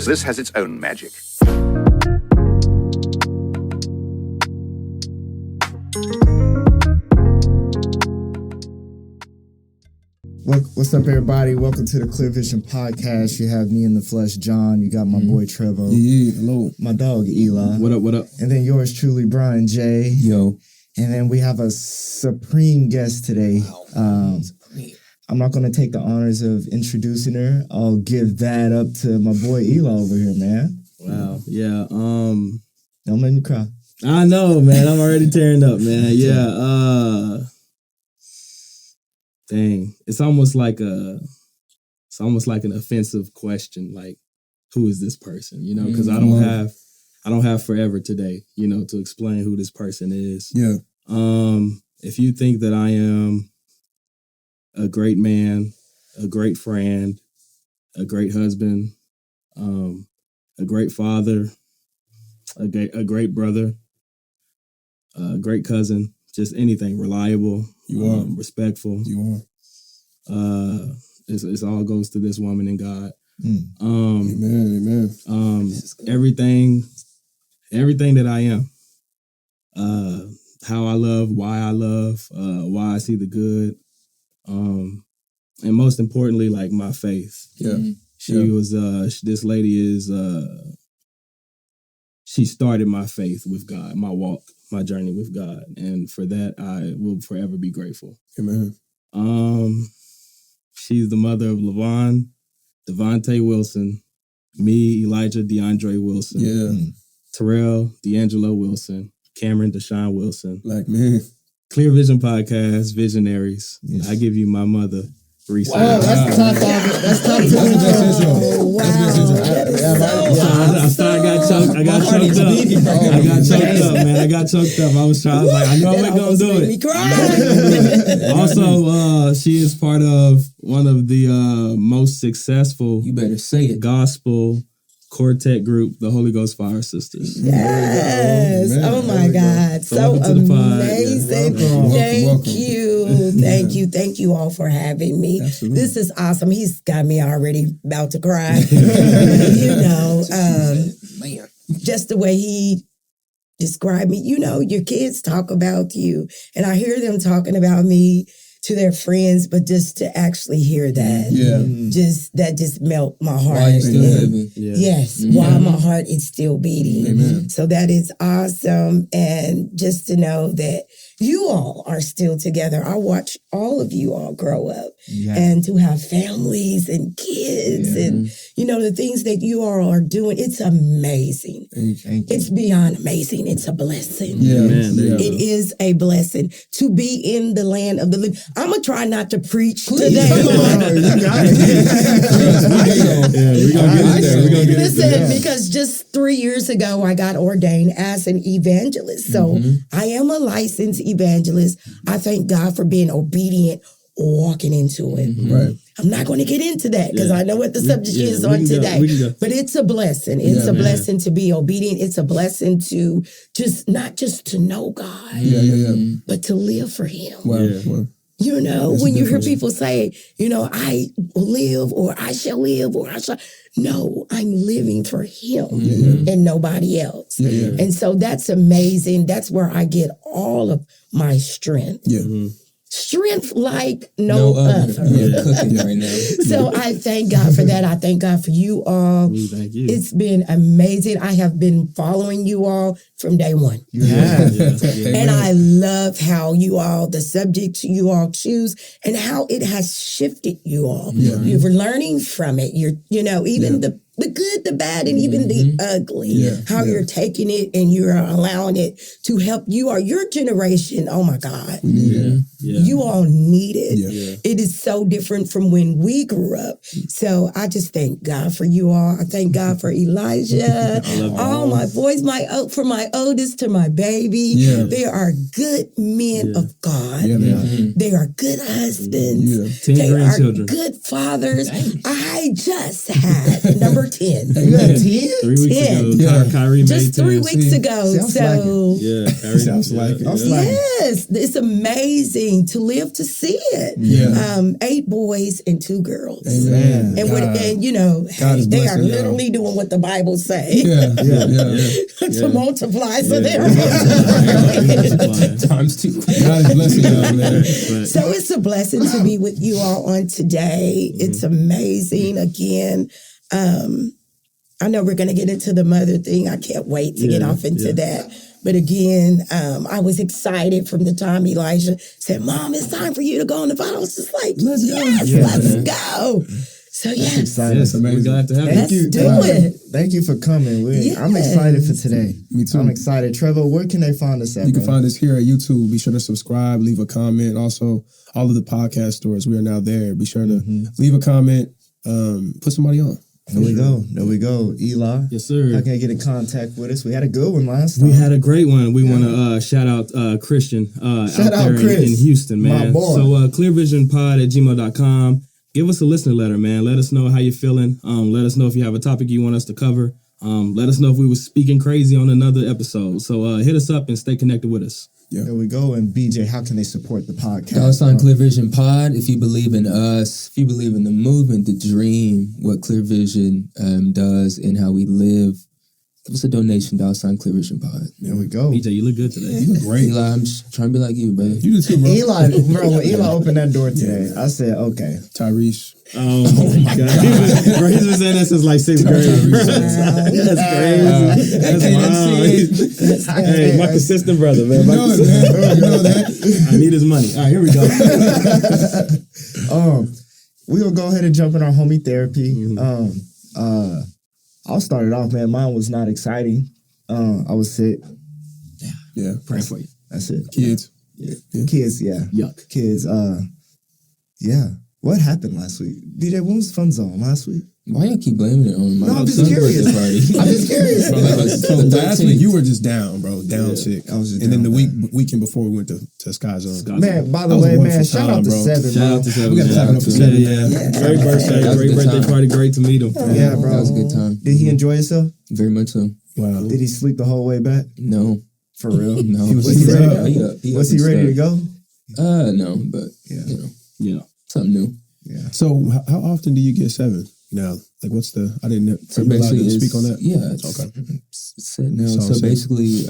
because this has its own magic. What's up, everybody? Welcome to the Clear Vision Podcast. You have me in the flesh, John. You got my boy Trevor. Yeah, hello. My dog Eli. What up, what up? And then yours truly, Brian J. Yo. And then we have a supreme guest today. I'm not going to take the honors of introducing her. I'll give that up to my boy Eli over here, man. Wow. Yeah. Don't make me cry. I know, man. I'm already tearing up, man. Yeah. Dang. It's almost like an offensive question, like, who is this person? You know, because I don't have forever today, you know, to explain who this person is. Yeah. If you think that I am a great man, a great friend, a great husband, a great father, a great brother, a great cousin, just anything, reliable, You are. respectful. You are. It all goes to this woman and God. Amen. Everything that I am, how I love, why I see the good, and most importantly, like my faith. Yeah. This lady is, she started my faith with God, my walk, my journey with God. And for that, I will forever be grateful. Amen. She's the mother of LaVon, Devontae Wilson, me, Elijah DeAndre Wilson, Terrell D'Angelo Wilson, Cameron Deshaun Wilson. Black man. Clear Vision Podcast, Visionaries. Yes. I give you my mother, Raisin. Oh, that's top of it. That's top of it. I got choked up, man. I got choked up. I was like, I know we're going to do it. Also, she is part of one of the most successful You better say it. gospel quartet group, the Holy Ghost Fire Sisters. Yes. Oh my God. So amazing. Thank you. Thank you all for having me. Absolutely. This is awesome. He's got me already about to cry. You know, Man. just the way he described me. You know, your kids talk about you, and I hear them talking about me to their friends, but just to actually hear that, just melt my heart. Why you still living? Yeah. Yes, while my heart is still beating. Amen. So that is awesome. And just to know that you all are still together. I watch all of you all grow up and to have families and kids and, you know, the things that you all are doing. It's amazing. Thank you. It's beyond amazing. It's a blessing. Yeah. Man, there you It go. is a blessing to be in the land of the living. I'm going to try not to preach today. You got it. We're going to get it there. We're going to get it Listen, there. because just 3 years ago, I got ordained as an evangelist. So I am a licensed evangelist. I thank God for being obedient, walking into it. Right. I'm not going to get into that because I know what the subject is we on can go, today. we can go. But it's a blessing. It's a blessing to be obedient. It's a blessing to not just to know God, but to live for Him. Wow. Yeah. Wow. You know, That's when the you hear difference. people say, you know, I will live or I shall live or I shall. No, I'm living for Him and nobody else. And so that's amazing. That's where I get all of my strength. Yeah. Strength like no other. Yeah, cooking right now. So I thank God for that. I thank God for you all. Thank you. It's been amazing. I have been following you all from day one. Yeah. And I love how you all, the subjects you all choose and how it has shifted you all. You're learning from it. You're, you know, even the good, the bad, and even the ugly, how you're taking it and you're allowing it to help you or your generation. Oh my God. You all need it. It is so different from when we grew up. So I just thank God for you all. I thank God for Elijah. All my boys, from my oldest to my baby. They are good men of God. They are good husbands. 10 They are grandchildren. good fathers. I just had number 10. You got 10? 3 weeks 10. ago, Kyrie Just made 3 10. weeks ago. Sounds like So Yeah, Kyrie Sounds like it. I was like, yes, it's amazing to live to see it. 8 boys and 2 girls. Amen. And, and you know, God is they are blessing literally doing what the Bible says Yeah. to multiply. So they're Times 2. God is blessing y'all, man. so it's a blessing to be with you all on today. It's amazing. Again, I know we're going to get into the mother thing. I can't wait to get off into that. But again, I was excited from the time Elijah said, Mom, it's time for you to go on the phone. I was just like, let's go. So yes, We're glad to have you. let's do it. Thank you for coming. I'm excited for today. Me too. I'm excited. Trevor, where can they find us at? You can man? find us here at YouTube. Be sure to subscribe, leave a comment. Also, all of the podcast stores, we are now there. Be sure to leave a comment, put somebody on. There we go. Eli. Yes, sir. How can I get in contact with us? We had a good one last time. We had a great one. We want to shout out Christian out there in Houston, man. My boy. So clearvisionpod@gmail.com. Give us a listener letter, man. Let us know how you're feeling. Let us know if you have a topic you want us to cover. Let us know if we were speaking crazy on another episode. So hit us up and stay connected with us. Yeah. There we go. And BJ, how can they support the podcast? $, Clear Vision Pod. If you believe in us, if you believe in the movement, the dream, what Clear Vision does and how we live, give us a donation, $, Clear Vision Pod. There we go. BJ, you look good today. You look great. Eli, I'm just trying to be like you, man. You do too, bro. When Eli opened that door today, I said, okay. Tyrese. Oh my God. He's been saying that since like 6th grade. That's crazy. That's wild. Hey, my consistent brother, man. You know it, man. You know that. I need his money. All right, here we go. We're going to go ahead and jump in our homie therapy. I'll start it off, man. Mine was not exciting. I was sick. Yeah. Praying for you. That's it. Kids. Yeah. Kids, yeah. Yuck. Kids, yeah. What happened last week? DJ, when was Fun Zone last week? Why y'all keep blaming it on my No, I'm just son's curious. birthday party? I'm just curious. So last week you were just down, bro. Down sick. I was just and then down the bad. weekend before we went to Sky Zone. Man, by the That was a way, man, wonderful shout out time, to bro. Seven, Shout bro. out to Seven. We got to Shout clap it out up for to Seven. Yeah. Great birthday. That was a Great good birthday time. party. Great to meet him. Yeah, bro. That was a good time. Did he enjoy himself? Very much so. Wow. Did he sleep the whole way back? No. For real? No. He was Was he He's ready? up. Was he ready to go? No, but, Yeah. Yeah. something new. Yeah. So how often do you get 7 now? Like what's the, I didn't, So are you allowed basically, to speak on that? Yeah. It's, Okay. It's set now. So So set. basically,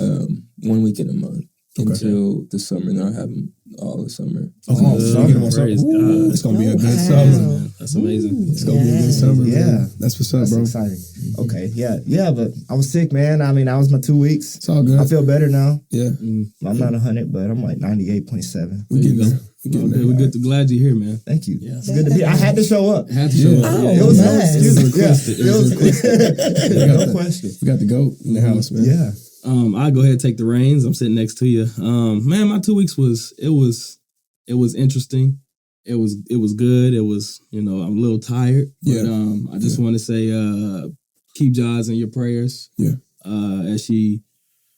1 week in a month Okay. until the summer. And then I have them all the summer. Oh, summer. Praise Ooh, God. it's going to be a good Wow. summer. Man, that's amazing. It's going to be a good summer, Yeah. man. That's what's up, That's bro. exciting. Okay, yeah, but I was sick, man. I mean, that was my 2 weeks. It's all good. I feel better now. Yeah. I'm not 100, but I'm like 98.7. We getting there. We getting Okay, there. we're good. Glad you're here, man. Thank you. Yeah. It's good to be. I had to show up. Had to show up. Oh, Yeah. It was no nice. excuse. It was requested. Yeah, it was no question. We got the GOAT in the house, man. Yeah. I'll go ahead and take the reins. I'm sitting next to you. Man, my 2 weeks was interesting. It was good. It was, I'm a little tired. Yeah. But I just want to say keep Jaws in your prayers. Yeah. As she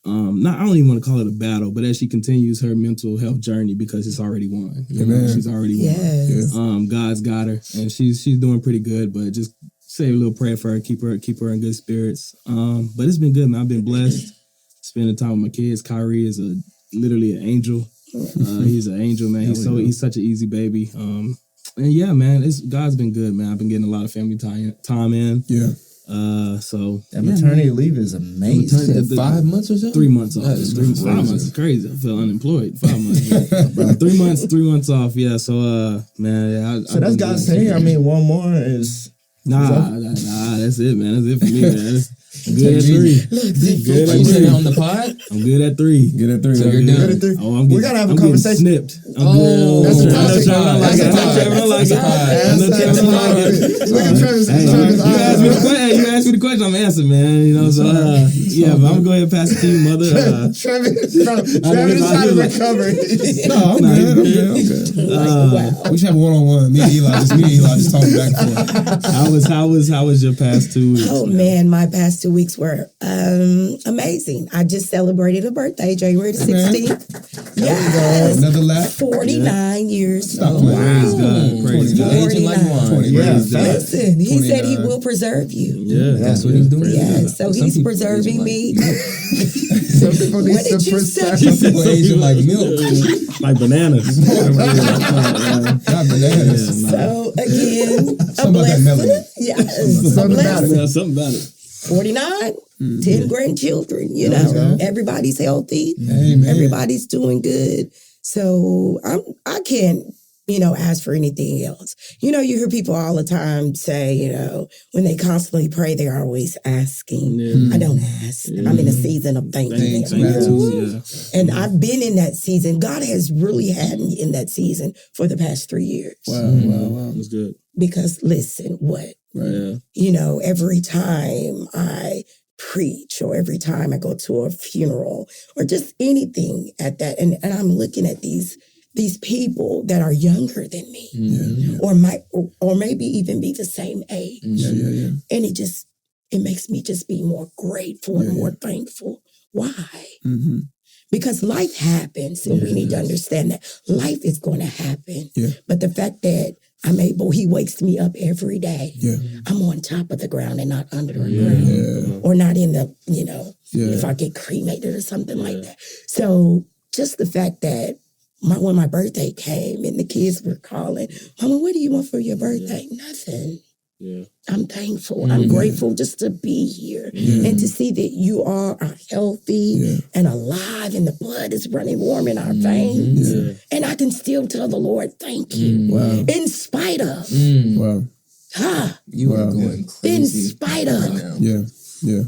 I don't even want to call it a battle, but as she continues her mental health journey, because it's already won. Amen. She's already won. Yes. God's got her, and she's doing pretty good. But just say a little prayer for her, keep her in good spirits. But it's been good, man. I've been blessed spending time with my kids. Kyrie is literally an angel. He's an angel, man. He's such an easy baby. And yeah, man, God's been good, man. I've been getting a lot of family time in. Yeah. So That maternity leave is amazing. Is it 5 months or so? 3 months off. That is 5 crazy. months is crazy. I feel unemployed. 5 months. Bro, 3 months. 3 months off. Yeah. So man. Yeah, So that's God's saying. I mean, one more is. Nah. That's it, man. That's it for me, man. I'm good at 3. Good Are at you saying 3. that on the pod? I'm good at 3. Get it 3. So you're Good done. at 3. Oh, I'm We getting, gotta have a I'm conversation. getting snipped. I'm Oh, good. That's a I know topic. Trevor don't like it. I know That's a Trevor don't like it. topic. I know Trevor don't like it. Look at Travis. Hey, Travis' you asked me the eyes. question. You asked me the question. I'm answering, man. So yeah, but I'm gonna go ahead and pass it to you, mother. Travis is trying to recover. No, I'm good. I'm good. We should have a one-on-one. Me and Eli just talking back and forth. How was your past 2 weeks? Oh man, my past 2 weeks were amazing. I just celebrated a birthday, January the 16th. Yes. Another lap. 49 years Stop old. playing. Praise God. Praise God. Aging like wine. Yeah, Praise God. Listen, he said he 29. will preserve you. Yeah, That's what he's doing. Yeah, so Some he's people preserving age me. Some people need What did some you say? perception. Some people age like milk. like bananas. Not bananas. Yeah, So again, a Something about that blessing. melanin. Yes, a Something about blessing. Yeah, something about it. 49, 10 grandchildren, you know, everybody's healthy. Amen. Everybody's doing good. So I can't, you know, ask for anything else. You know, you hear people all the time say, you know, when they constantly pray, they're always asking. Yeah. I don't ask. I'm in a season of thanking Thank him. you. Yeah. And I've been in that season. God has really had me in that season for the past 3 years. Wow. That's good. Because listen, what? Yeah. You know, every time I preach or every time I go to a funeral or just anything at that, and I'm looking at these people that are younger than me or maybe even be the same age. Yeah. And it makes me just be more grateful and more thankful. Why? Mm-hmm. Because life happens and we need to understand that life is going to happen. Yeah. But the fact that he wakes me up every day. Yeah. I'm on top of the ground and not under the ground. Or not in the, you know, if I get cremated or something like that. So just the fact that when my birthday came and the kids were calling, Mama, what do you want for your birthday? Nothing. Yeah. I'm thankful. I'm grateful just to be here and to see that you all are healthy and alive and the blood is running warm in our veins. Yeah. And I can still tell the Lord, thank you. Wow. In spite of. Wow. You are going In crazy. spite of. right now. Yeah.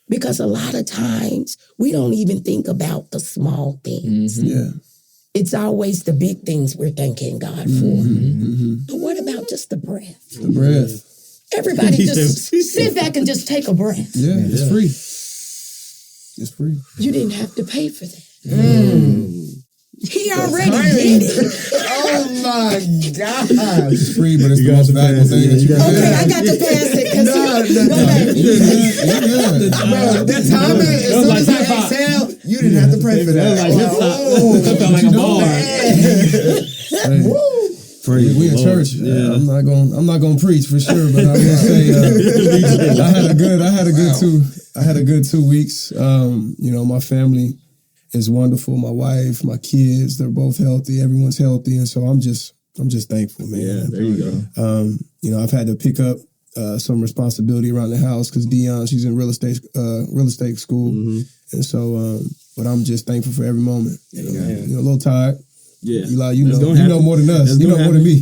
Because a lot of times we don't even think about the small things. Yeah. It's always the big things we're thanking God for. But what about just the breath? The breath. Everybody just sit back and just take a breath. Yeah. It's free. It's free. You didn't have to pay for that. He already did it. Oh my gosh. It's free, but it's the most valuable thing that you can Okay, do. I got to pass it. Cause Bro, that timing, as soon as I exhale, you didn't have to pray for that. That felt like a bar. We in church. Yeah. I'm not gonna preach for sure, but I will say I had a good 2 weeks. You know, my family is wonderful. My wife, my kids, they're both healthy. Everyone's healthy, and so I'm just thankful, man. Yeah, there you go. You know, I've had to pick up some responsibility around the house because Dionne, she's in real estate school, and so. But I'm just thankful for every moment. You know, a little tired. Yeah, Eli, you know more than us. You know more than me.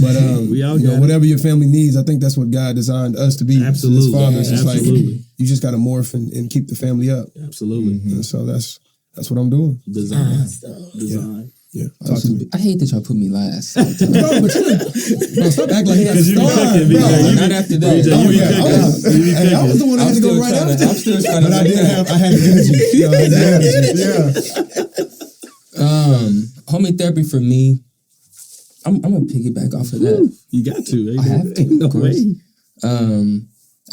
But we all you know, whatever your family needs, I think that's what God designed us to be. Absolutely. As fathers, it's Absolutely. like you just got to morph and keep the family up. Absolutely. And so that's what I'm doing. Design. Yeah. Talk to me. I hate that y'all put me last. Bro, but stop acting like you got to Because you be start. cooking, Bro, BJ. Not after that. You be cooking. I was the one that had to go right after. I'm still trying to. But I had the energy. You know, I had the energy. Yeah. Homie therapy for me. I'm gonna piggyback off of that. You got to. I have to, Ain't no of course. way.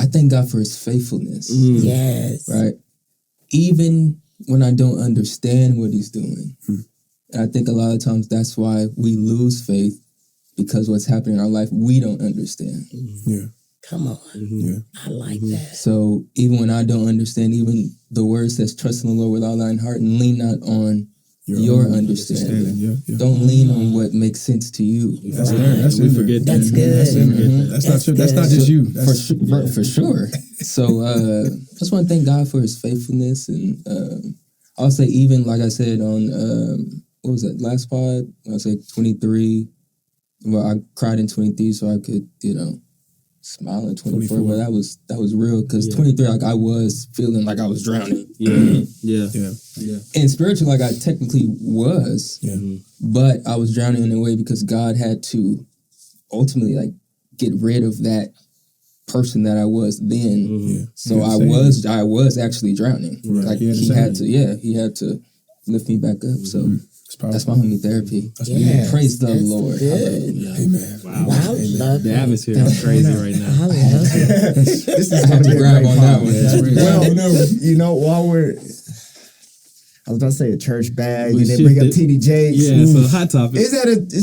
I thank God for His faithfulness. yes. Right. Even when I don't understand what He's doing, and I think a lot of times that's why we lose faith because what's happening in our life we don't understand. Yeah. Come on. Yeah. I like that. So even when I don't understand, even the word says, "Trust in the Lord with all thine heart and lean not on your understanding." Yeah. Don't lean on what makes sense to you. That's there. That's We in there. forget that. That's good. That's not just you. That's For sure. So just want to thank God for His faithfulness, and I'll say even like I said on what was that last pod? I said 23. Well, I cried in 23 so I could smile in 24. But that was real because 23 like I was feeling like I was drowning. Yeah. And spiritually, like I technically was, but I was drowning in a way because God had to ultimately like get rid of that person that I was then. So I was actually drowning. Right. Like he had to lift me back up. So that's my homie therapy. Yes, Praise the that's Lord. good. Amen. Wow. I love The it. atmosphere is crazy right now. I love it. This is I going had to to be a grab great on that pod. one. That's great. Well, you know, while we're I was about to say a church bag, We and then bring up shifted. TD Jakes. Yeah, so hot topic. Is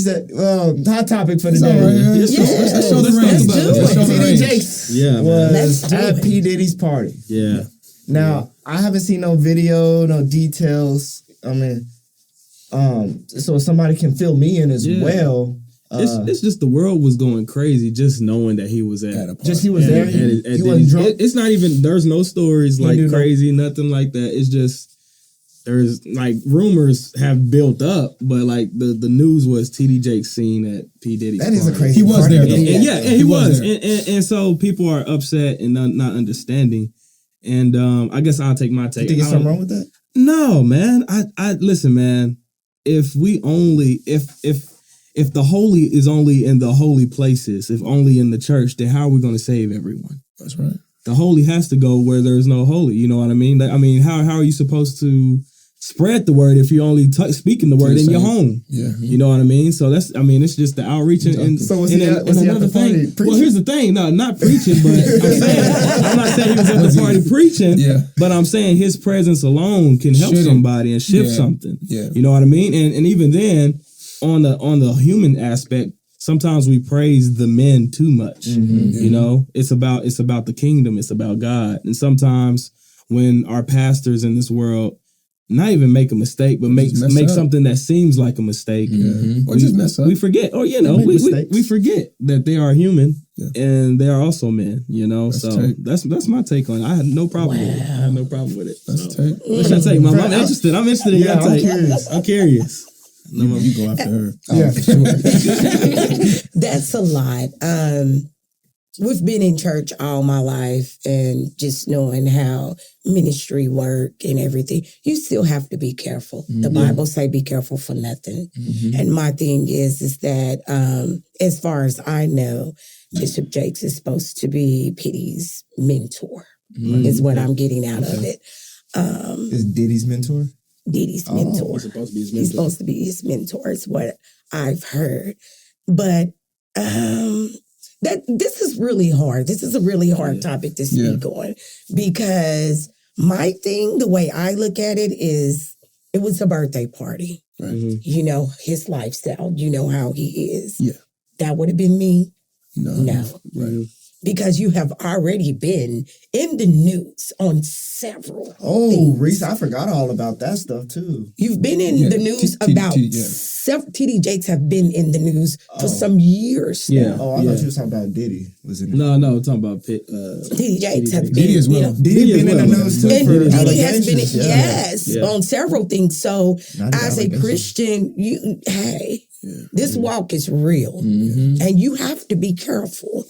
that hot topic for the It's day? all right, yeah. Yes. Let's show the Let's range. do it. Let's show the TD range. Jakes Yeah, man. Let's was do at it. P Diddy's party. Yeah. Now I haven't seen no video, no details. I mean, so somebody can fill me in as Yeah. well. It's just the world was going crazy just knowing that he was At a party. Just he was there. at He Diddy's- wasn't drunk. It's not even. There's no stories like knew no- crazy, nothing like that. It's just there's like rumors have built up, but like the news was TD Jakes seen at P Diddy's. That is a party. crazy. He was party there, to though. be And, at. and he was, there. and so people are upset and not understanding. And I guess I'll take my take. You think there's I something don't- wrong with that? No, man. I listen, man. If the holy is only in the holy places, if only in the church, then how are we going to save everyone? That's right. The holy has to go where there's no holy. You know what I mean? How are you supposed to spread the word if you're only speaking the word in your home? Yeah. You know what I mean? So it's just the outreach and So was and he then- at- was and he at the another thing. party Well, preaching? here's the thing. No, not preaching, but I'm not saying he was at the party preaching. Yeah. But I'm saying his presence alone can help Shouldn't. somebody and shift Yeah. something. Yeah. You know what I mean? And even then, on the human aspect, sometimes we praise the men too much. You know, it's about the kingdom, it's about God. And sometimes when our pastors in this world not even make a mistake, but make mess up. something that seems like a mistake, Or just mess up. we forget. Or make we mistakes. forget that they are human Yeah. and they are also men. You know, That's so tight. that's my take on it. I had no problem with it. I had no problem with it. That's So. tight. What's your take, Mom? I'm interested. I'm interested in Yeah, your I'm take. curious. I'm curious. You go after her. Yeah. For sure. That's a lot. We've been in church all my life, and just knowing how ministry work and everything, you still have to be careful. The Bible say be careful for nothing. And my thing is that as far as I know, Bishop Jakes is supposed to be P.D.'s mentor, is what I'm getting out of it. Is Diddy's mentor? Diddy's mentor. He's supposed to be his He's mentor. supposed to be his mentor, is what I've heard. But this is really hard. This is a really hard topic to speak on, because my thing, the way I look at it, is it was a birthday party. Right. You know, his lifestyle, you know how he is. Yeah. That would have been me. No. No. Right. Because you have already been in the news on several Oh, things. Reese, I forgot all about that stuff too. You've been in Yeah, the news T- about yeah. several. TD Jakes have been in the news for some years Yeah. now. Oh, I thought you was talking about Diddy. Was in No, we're talking about TD Jakes have been. Diddy as well. you know, Diddy Diddy been as in the well. news too and for Diddy has been, allegations. yes, Yeah. on several things. So, Not as a allegations. Christian, this walk is real, and you have to be careful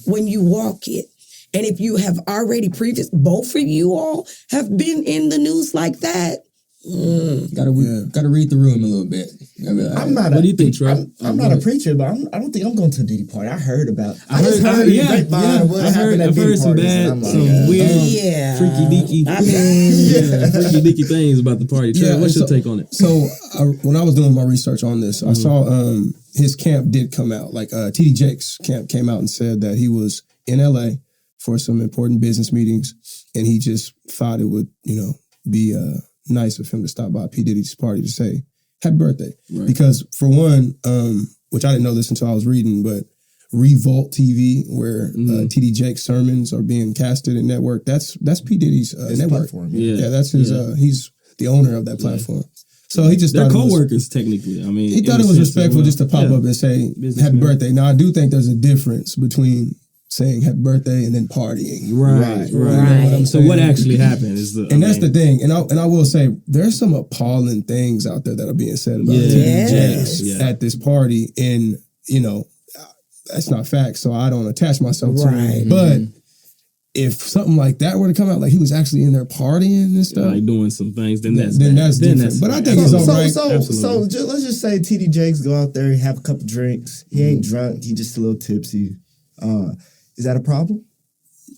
when you walk it. And if you have already both of you all have been in the news like that. Gotta read the room a little bit. I'm not. What do you think, Trev? I'm not a preacher, but I don't think I'm going to a Diddy party. I heard about. I heard- just I heard heard- in the yeah, grapevine yeah. what I've happened at heard Diddy some parties, bad, and I'm like, some weird, Yeah. freaky deaky, I mean, freaky deaky things about the party. Trev, Yeah, what's your so- take on it? So when I was doing my research on this, I saw his camp did come out. Like TD Jakes' camp came out and said that he was in LA for some important business meetings, and he just thought it would, be nice of him to stop by P. Diddy's party to say happy birthday. Right. Because for one, which I didn't know this until I was reading, but Revolt TV, where TD Jakes' sermons are being casted in network, that's P. Diddy's His network. platform. Yeah, that's his. He's the owner of that platform. So he just They're thought it was- co-workers, technically. I mean, he in thought the it was sense of, respectful just to pop up and say Businessman. happy birthday. Now I do think there's a difference between saying happy birthday and then partying. Right. You know what I'm So what saying? actually happened is And that's the thing. And I will say there's some appalling things out there that are being said about Yeah. TD Yes. Jakes at this party, and that's not fact. So I don't attach myself to Right. it. But if something like that were to come out, like he was actually in there partying and stuff, like doing some things, then that's then bad. that's different. But I think it's all right. Let's just say TD Jakes go out there, have a couple drinks. He ain't drunk. He just a little tipsy. Is that a problem?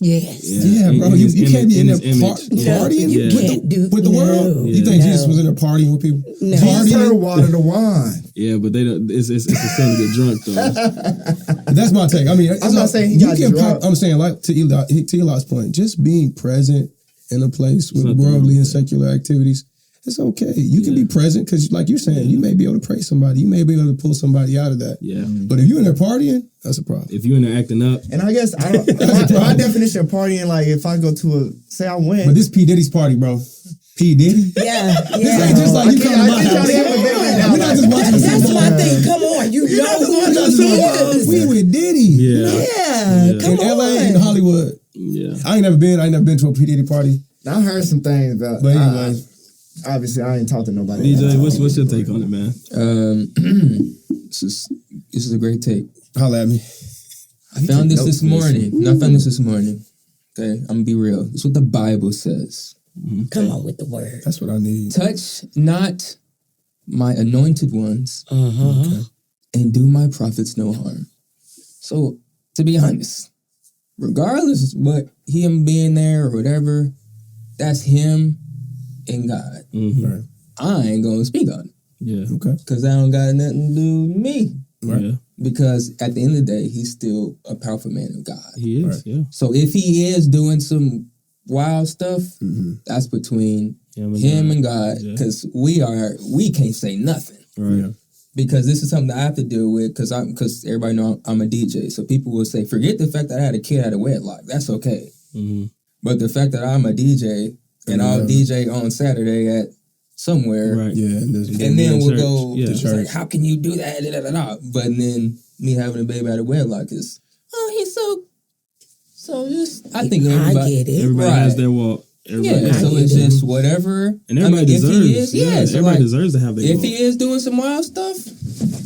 yes. Yeah, bro, In you his can't be in there image, yeah. partying You Yeah. can't do with the world. no, You think no. Jesus was in there partying with people? No. Jesus turned Partying? water to wine. Yeah, but they don't. It's a sin to get drunk though. That's my take. I mean, I'm not saying he you got can drunk. I'm saying, like to Eli's point, just being present in a place with Something wrong worldly and with that. secular activities, It's okay. You can be present because, like you're saying, you may be able to pray somebody. You may be able to pull somebody out of that. Yeah. But if you're in there partying, that's a problem. If you're in there acting up. And I guess my definition of partying, like if I go to say I went. But this P. Diddy's party, bro. P. Diddy? Yeah. This ain't just like you come to my house. We're not just watching the That's Super my Bowl. thing. Come on. You know who it is. We with Diddy. Yeah. Come in on. LA and Hollywood. Yeah. I ain't never been to a P. Diddy party. I heard some things, but anyway. Obviously I ain't talked to nobody. DJ, what's your take on it, man? This is a great take. Holla at me. I found this morning. No, I found this this morning. Okay, I'm gonna be real. This is what the Bible says. Come on with the word. That's what I need. Touch not my anointed ones, Uh-huh. and do my prophets no harm. So, to be honest, regardless of what him being there or whatever, that's him and God. Mm-hmm. Right. I ain't gonna speak on it Yeah. Okay. because that don't got nothing to do with me. Right. Yeah. Because at the end of the day, he's still a powerful man of God. He is. Right. Yeah. So if he is doing some wild stuff, that's between him and God. Yeah. Because we can't say nothing. Right. Yeah. Because this is something that I have to deal with. Because everybody know I'm a DJ. So people will say, forget the fact that I had a kid out of wedlock. That's okay. Mm-hmm. But the fact that I'm a DJ and I'll DJ on Saturday at somewhere. Right. Yeah. And then we'll church. go, Yeah. it's like, how can you do that? Da, da, da, da. But then me having a baby out of wedlock is, he's so just, I think I everybody, get it. Everybody Right. has their walk. Everybody yeah, has so their it's walk. just whatever. And everybody deserves. If he is, so everybody like, deserves to have their if walk. he is doing some wild stuff,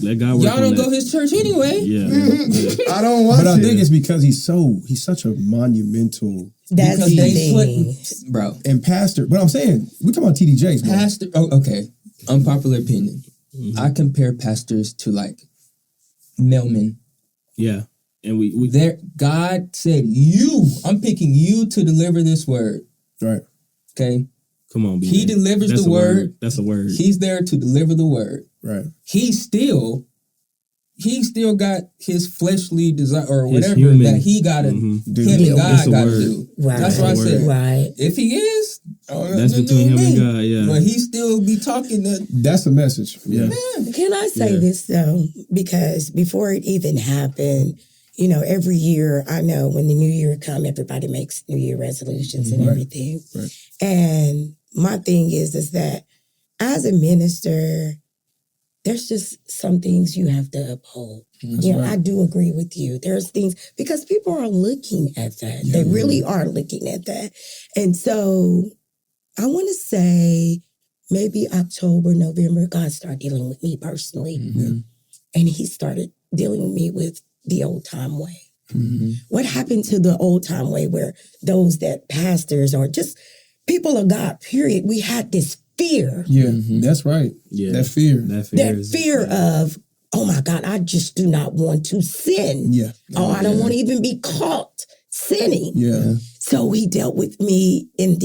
Let God work y'all on don't that. go his church anyway. Yeah. I don't want But I to. think it's because he's such a monumental That's Because the they thing. put, bro, and pastor. But I'm saying, we talking about TD Jakes, bro. pastor, okay, unpopular opinion. I compare pastors to like mailmen. Yeah. And we There, God said, I'm picking you to deliver this word. Right. Okay? come on, BJ. He delivers That's the a word. That's a word. He's there to deliver the word. Right. He still got his fleshly desire or His whatever human. that he got to, Mhm. Do. him and That's God a got to word. do. Right. That's what I said. Right. If he is, That's between him and God. Yeah. But he still be talking to, That's a message. Yeah. Can I say Yeah. this though? Because before it even happened, every year, I know when the new year come, everybody makes New Year resolutions and Right. everything. Right. And my thing is that as a minister, there's just some things you have to uphold. I do agree with you. There's things, because people are looking at that. Yeah. They really are looking at that. And so I want to say maybe October, November, God started dealing with me personally. And he started dealing with me with the old time way. What happened to the old time way where those that pastors or just people of God, period, we had this fear. Yeah. That's right. Yeah. That fear. That fear. That is- fear of, oh my God, I just do not want to sin. Yeah. Oh, I don't want to even be caught sinning. Yeah. So he dealt with me in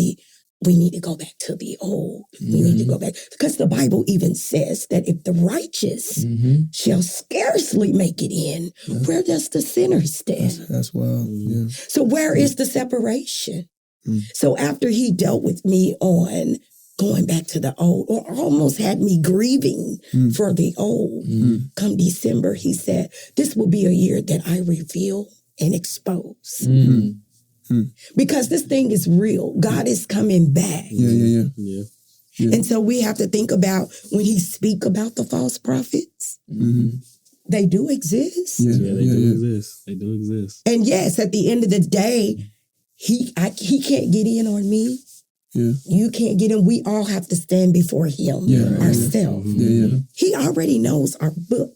we need to go back to the old. We need to go back. Because the Bible even says that if the righteous shall scarcely make it in, where does the sinner stand? That's wild. Yeah. So where is the separation? So after he dealt with me on going back to the old, or almost had me grieving for the old, come December, he said, this will be a year that I reveal and expose. Because this thing is real. God is coming back. Yeah. Yeah. And so we have to think about when he speak about the false prophets, they do exist. Yeah. Yeah, they do exist. They do exist. And yes, at the end of the day, he can't get in on me. Yeah. You can't get in. We all have to stand before him ourselves. Yeah. He already knows our book.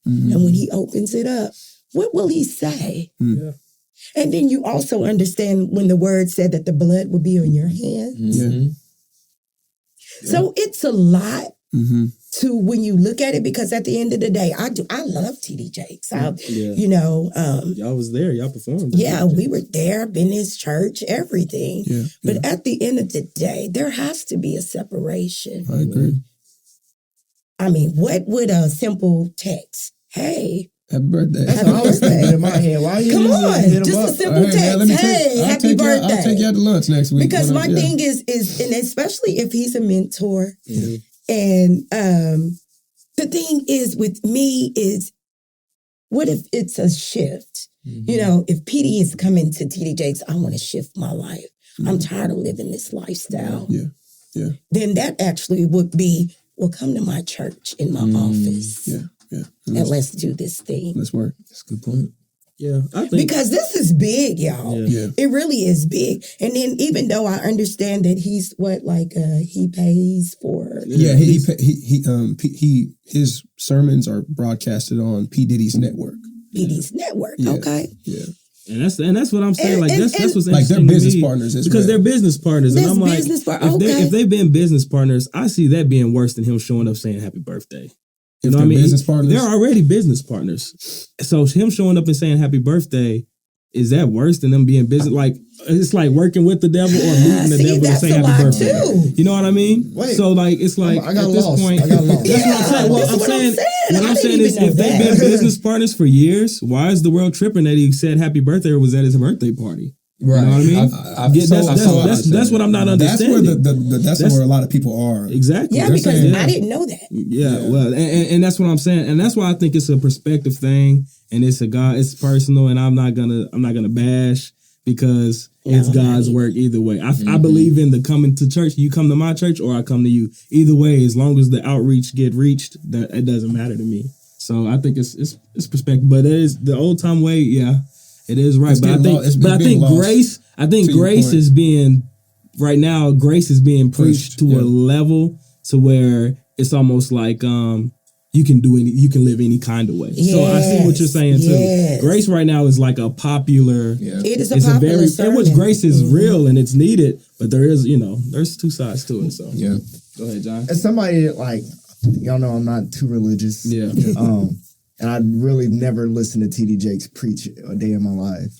And when he opens it up, what will he say? Yeah. And then you also understand when the word said that the blood will be on your hands. Yeah. So it's a lot to when you look at it, because at the end of the day, I love TD Jakes. Y'all was there. Y'all performed. Yeah, we were there, been his church, everything. Yeah. But at the end of the day, there has to be a separation. I agree. I mean, what would a simple text, hey, Happy birthday. That's what I was thinking in my head. Why you Come hit on, him just up? a simple text. Hey, happy birthday. I'll take you out to lunch next week. Because my thing is, and especially if he's a mentor, and the thing is with me is, what if it's a shift? You know, if PD is coming to TD Jakes, I want to shift my life. I'm tired of living this lifestyle. Yeah. Then that actually would be, well, come to my church in my office. Yeah. And let's do this thing. Let's work. That's a good point. Yeah, I think Because this is big, y'all. Yeah. It really is big. And then even though I understand that he's he pays for. Yeah, his sermons are broadcasted on P. Diddy's network. PD's network, Yeah. okay? Yeah. And that's what I'm saying. Like that's what's interesting like they're to business me, partners as because well. they're business partners, and That's I'm like, business if they've been business partners, I see that being worse than him showing up saying happy birthday. You If know what I they're mean? business partners? They're already business partners. So him showing up and saying happy birthday, is that worse than them being business? Like it's like working with the devil or meeting the See, devil and that's saying a happy lot birthday. too. You know what I mean? Wait. So like it's like I got at this lost. point, I got lost. that's what I'm saying. Well, This is what I'm saying. What I I'm didn't saying is, even if know they've that. been business partners for years, why is the world tripping that he said happy birthday or was at his birthday party? Right. You know what I mean? That's what I'm not That's understanding. where that's where a lot of people are. Exactly. Yeah, They're because saying- I didn't know that. Yeah, well, and that's what I'm saying, and that's why I think it's a perspective thing, and it's personal, and I'm not gonna bash because it's God's work either way. I believe in the coming to church. You come to my church, or I come to you. Either way, as long as the outreach get reached, that it doesn't matter to me. So I think it's perspective, but it is the old time way. Yeah, it is right. It's But I getting think, lo- it's but I being think lost, grace. I think to your grace point. is being right now. Grace is being preached Pushed, to yeah. a level to where it's almost like you can live any kind of way. So I see what you're saying too. Yes. Grace right now is like a popular. Yeah. It is a It's a popular very, sermon. in which grace is real and it's needed, but there's two sides to it. So Yeah. go ahead, John. As somebody like y'all know, I'm not too religious. Yeah. And I really never listened to TD Jakes preach a day in my life.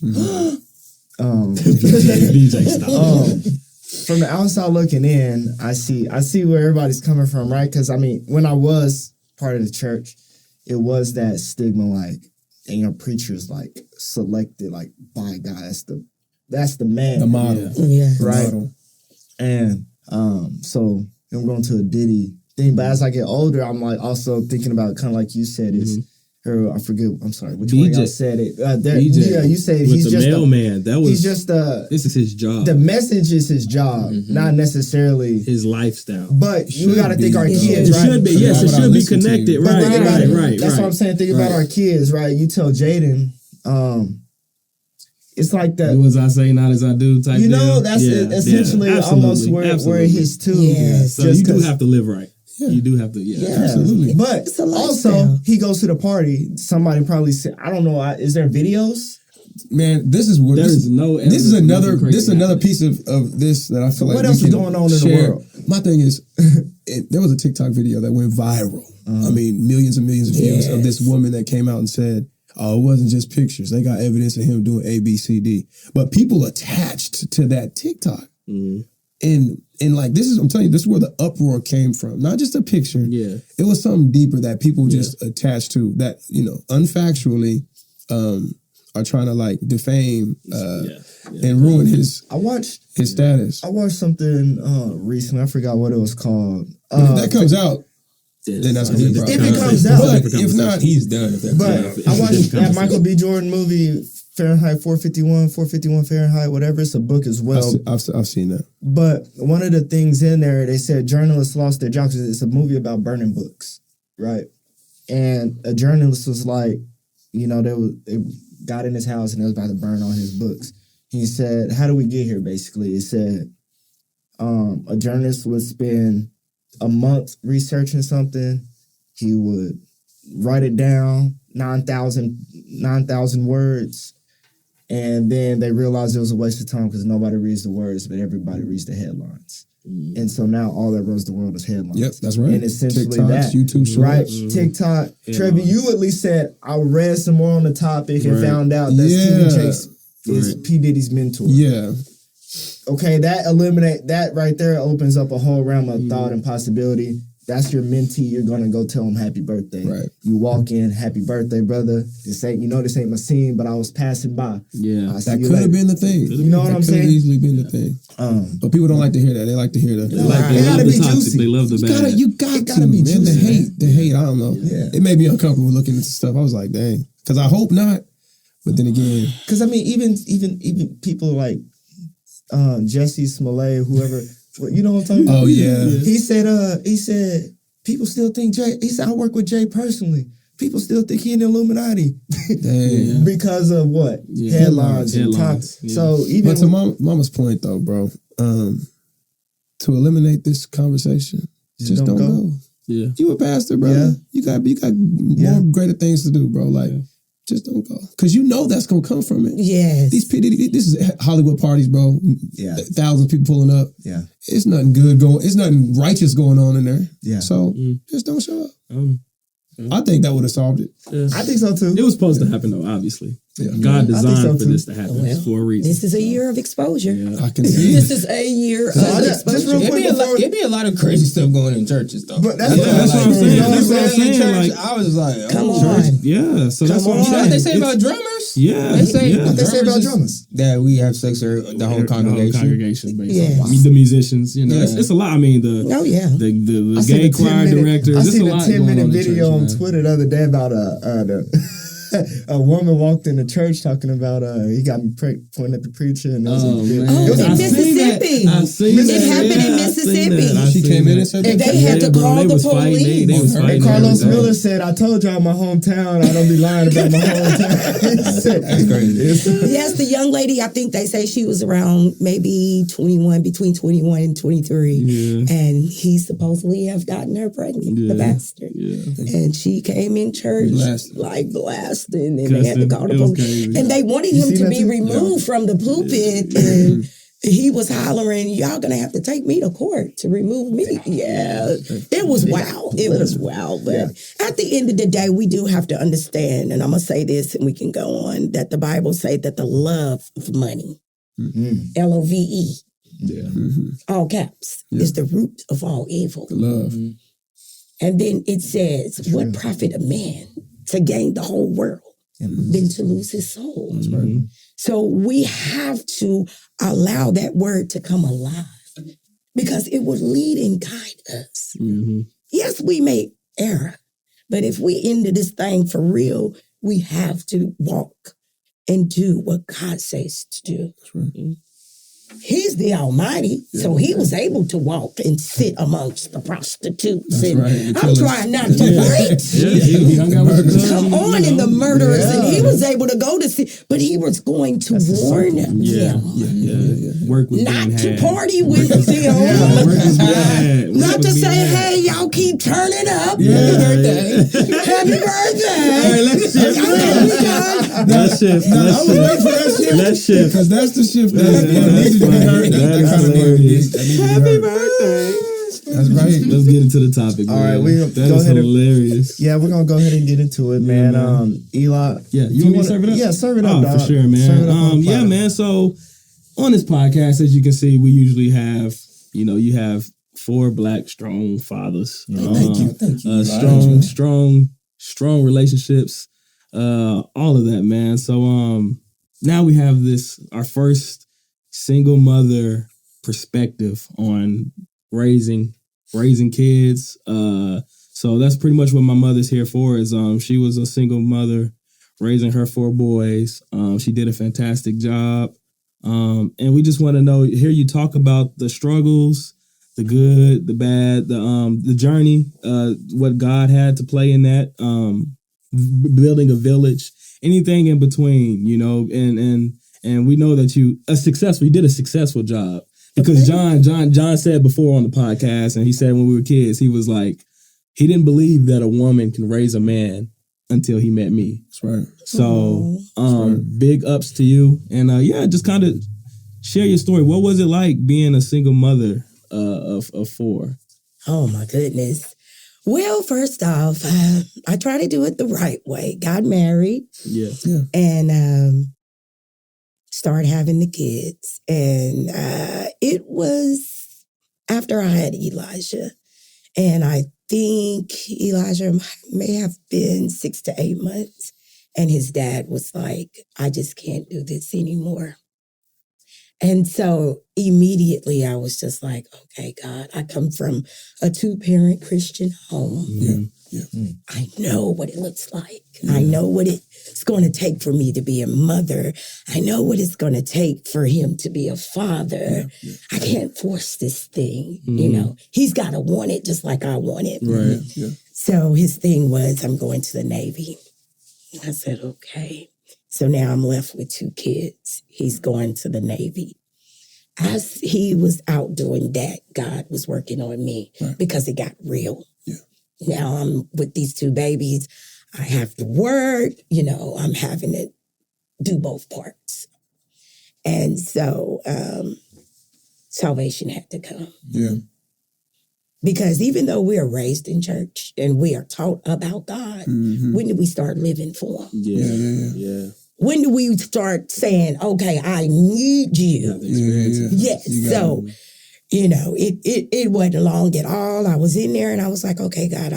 DJ stop. From the outside looking in, I see where everybody's coming from, right? Because I mean, when I was part of the church, it was that stigma, like, and preachers like selected like by God. That's the man, The model. Yeah. The right? model. And so I'm going to a Diddy thing, but as I get older, I'm like also thinking about kind of like you said is. Or I forget. I'm sorry. Which one of y'all said it? DJ. Yeah, you said With he's the just mailman. That was he's just this is his job. the message is his job, not necessarily. His lifestyle. But you Should got to think be, our though. kids, It right? should be, yes, it Why would I should be listen to you? connected. But Right, think about it. right. That's what I'm saying. Think about our kids, right? You tell Jaden, it's like that. Do as I say, not as I do type You know, deal. that's Yeah, essentially yeah, almost absolutely, where it hits too. Yes. So you do have to live right. You do have to, Absolutely. But It's a also, lifestyle. he goes to the party. Somebody probably said, I don't know, is there videos? Man, this is what There is no this is evidence another nothing crazy this is another happening. piece of this that I feel like what we else is can going on in the share. world? My thing is, there was a TikTok video that went viral. I mean, millions and millions of views of this woman that came out and said, "Oh, it wasn't just pictures. They got evidence of him doing A, B, C, D." But people attached to that TikTok, and like I'm telling you, this is where the uproar came from. Not just a picture. Yeah. It was something deeper that people just attached to that, unfactually are trying to like defame and ruin his I watched status. something recently. I forgot what it was called. If that comes out, then that's gonna be a problem. If it comes out. But if not, He's done. If that's But I watched that Michael B. Jordan movie, Fahrenheit 451 Fahrenheit, whatever. It's a book as well. I've seen that. But one of the things in there, they said journalists lost their jobs. It's a movie about burning books, right? And a journalist was like, they got in his house and they was about to burn all his books. He said, how do we get here, basically? He said, a journalist would spend a month researching something. He would write it down, 9,000 words. And then they realized it was a waste of time because nobody reads the words, but everybody reads the headlines. And so now all that runs the world is headlines. Yep, that's right. And essentially TikToks, that. YouTube shorts. Right, TikTok. Trevor, you at least said, I read some more on the topic and found out that Stephen Jakes is P. Diddy's mentor. Yeah. Okay, that right there opens up a whole realm of thought and possibility. That's your mentee. You're gonna go tell him happy birthday. Right. You walk in, happy birthday, brother. This ain't my scene, but I was passing by. Yeah. I see That you could have later. been the thing. You know what That I'm could have saying? easily been the thing. But people don't like to hear that. They like to hear the. Like, It they gotta love be the toxic. juicy. They love the You bad. gotta be, man. The hate, I don't know. Yeah. It made me uncomfortable looking into stuff. I was like, dang. Because I hope not. But then again, Because I mean, even people like Jesse Smollett, whoever, you know what I'm talking about? oh yeah. He said people still think Jay. He said I work with Jay personally. People still think he in the Illuminati Dang. because of what Yeah. headlines and Headlines, top. yeah. So even But to Mama's point though, bro, to eliminate this conversation, just don't go. Yeah. You a pastor, bro. Yeah. You got more greater things to do, bro. Like, just don't go. Because you know that's going to come from it. Yes. This is Hollywood parties, bro. Yeah. Thousands of people pulling up. Yeah. It's nothing good going. It's nothing righteous going on in there. Yeah. So just don't show up. Yeah. I think that would have solved it. I think so too. It was supposed to happen though, obviously. Yeah. God I think so, designed for too. this to happen Well, for a reason. This is a year of exposure. Yeah. I can see This it. is a year So I of just exposure. real It'd quick be, before. it'd be a lot of crazy stuff going in churches, though. But that's Yeah, that's what I'm saying. you know That's what I'm saying? saying. Church, Like, I was like, Come oh, on. yeah. So that's Come what I'm on. You know saying. what they say It's- about drummers? Yeah. They say yeah. What they say about drummers drummers? that we have sex with the whole congregation. basically. Yes. The musicians, you know, Yeah. it's a lot. I mean, Oh yeah. the I seen gay a 10 choir minute- directors. I There's seen a a lot 10 going minute on in video church, on man. Twitter the other day about a woman walked in the church talking about he got me pointing at the preacher and it was Oh, man. Oh, it was in I seen Mississippi. I seen It that. happened in Yeah, I seen Mississippi. that. I She seen came in that. and said And that. they had to bro, call they the was fighting. They police. was fighting. And Carlos everything. Miller said, I told y'all my hometown. I don't be lying about my hometown. He said, That's crazy. Yes, the young lady, I think they say she was around maybe 21, between 21 and 23. Yeah. And he supposedly have gotten her pregnant, the Yeah. bastard. Yeah. And she came in church Blasting. like blasting, and they had to Cussing. call the It was police. crazy. And they wanted You him seen to that be too? removed from the pulpit, and he was hollering, "Y'all gonna have to take me to court to remove me." Yeah, it was wild. It was wild. But at the end of the day, we do have to understand, and I'm gonna say this, and we can go on, that the Bible say that the love of money, LOVE, Yeah. all caps, is the root of all evil. Love. And then it says, what profit a man to gain the whole world than to lose his soul? Mhm. So we have to allow that word to come alive because it will lead and guide us. Mhm. Yes, we may err, but if we into this thing for real, we have to walk and do what God says to do. He's the Almighty, so he was able to walk and sit amongst the prostitutes. And right, the I'm killers. trying not to preach. Yeah, he hung out with the Come on, and the murderers, and he was able to go to see, but he was going to warn them Yeah. Work with not being to had. party with them, Work is being had. Work not to is say, being had. "Hey, y'all keep turning up, Yeah. happy birthday, happy birthday." Let's shift. Okay, we done. Let's shift. I was waiting for that shift. Let's shift. Because that's the shift that That's needed to be funny. heard. That is kind of hilarious. Happy birthday. That's right. Let's get into the topic. All man. right, we that go is ahead and- hilarious. Yeah, we're gonna go ahead and get into it, man. man. Eli. Yeah, do you want me to wanna- serve it up? Yeah, serve it up, Oh, dog. for sure, man. Serve it up on the Yeah, platter. man. So on this podcast, as you can see, we usually have, you have 4 black strong fathers. Thank you. Strong relationships. All of that, man. So now we have our first single mother perspective on raising kids. So that's pretty much what my mother's here for. Is she was a single mother raising her 4 boys. She did a fantastic job. And we just want to hear you talk about the struggles, the good, the bad, the journey, what God had to play in that, building a village, anything in between, and we know that you did a successful job. Because John said before on the podcast, and he said when we were kids, he was like, he didn't believe that a woman can raise a man until he met me. That's right. So, big ups to you, and just kind of share your story. What was it like being a single mother of 4? Oh my goodness. Well, first off, I try to do it the right way. Got married Yeah. and started having the kids. And it was after I had Elijah. And I think Elijah may have been 6 to 8 months. And his dad was like, I just can't do this anymore. And so immediately I was just like, okay, God, I come from a 2-parent Christian home. I know what it looks like. I know what it's going to take for me to be a mother. I know what it's going to take for him to be a father. I can't force this thing. You know, he's got to want it just like I want it. Right. So his thing was, I'm going to the Navy. I said, okay. So now I'm left with 2 kids. He's going to the Navy. As he was out doing that, God was working on me because it got real. Now I'm with these 2 babies. I have to work. You know, I'm having to do both parts. And so salvation had to come. Because even though we are raised in church and we are taught about God, when did we start living for him? Yeah. When do we start saying, okay, I need you? Yes. So, you know, it wasn't long at all. I was in there and I was like, okay, God,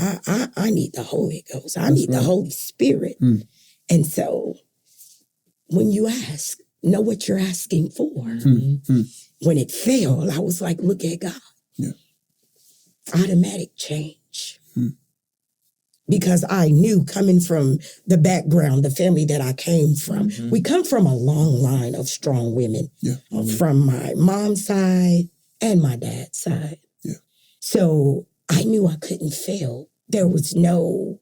I need the Holy Ghost. I need the Holy Spirit. And so when you ask, know what you're asking for. When it failed, I was like, look at God. Automatic change. Because I knew coming from the background, the family that I came from, we come from a long line of strong women from my mom's side and my dad's side. So I knew I couldn't fail. There was no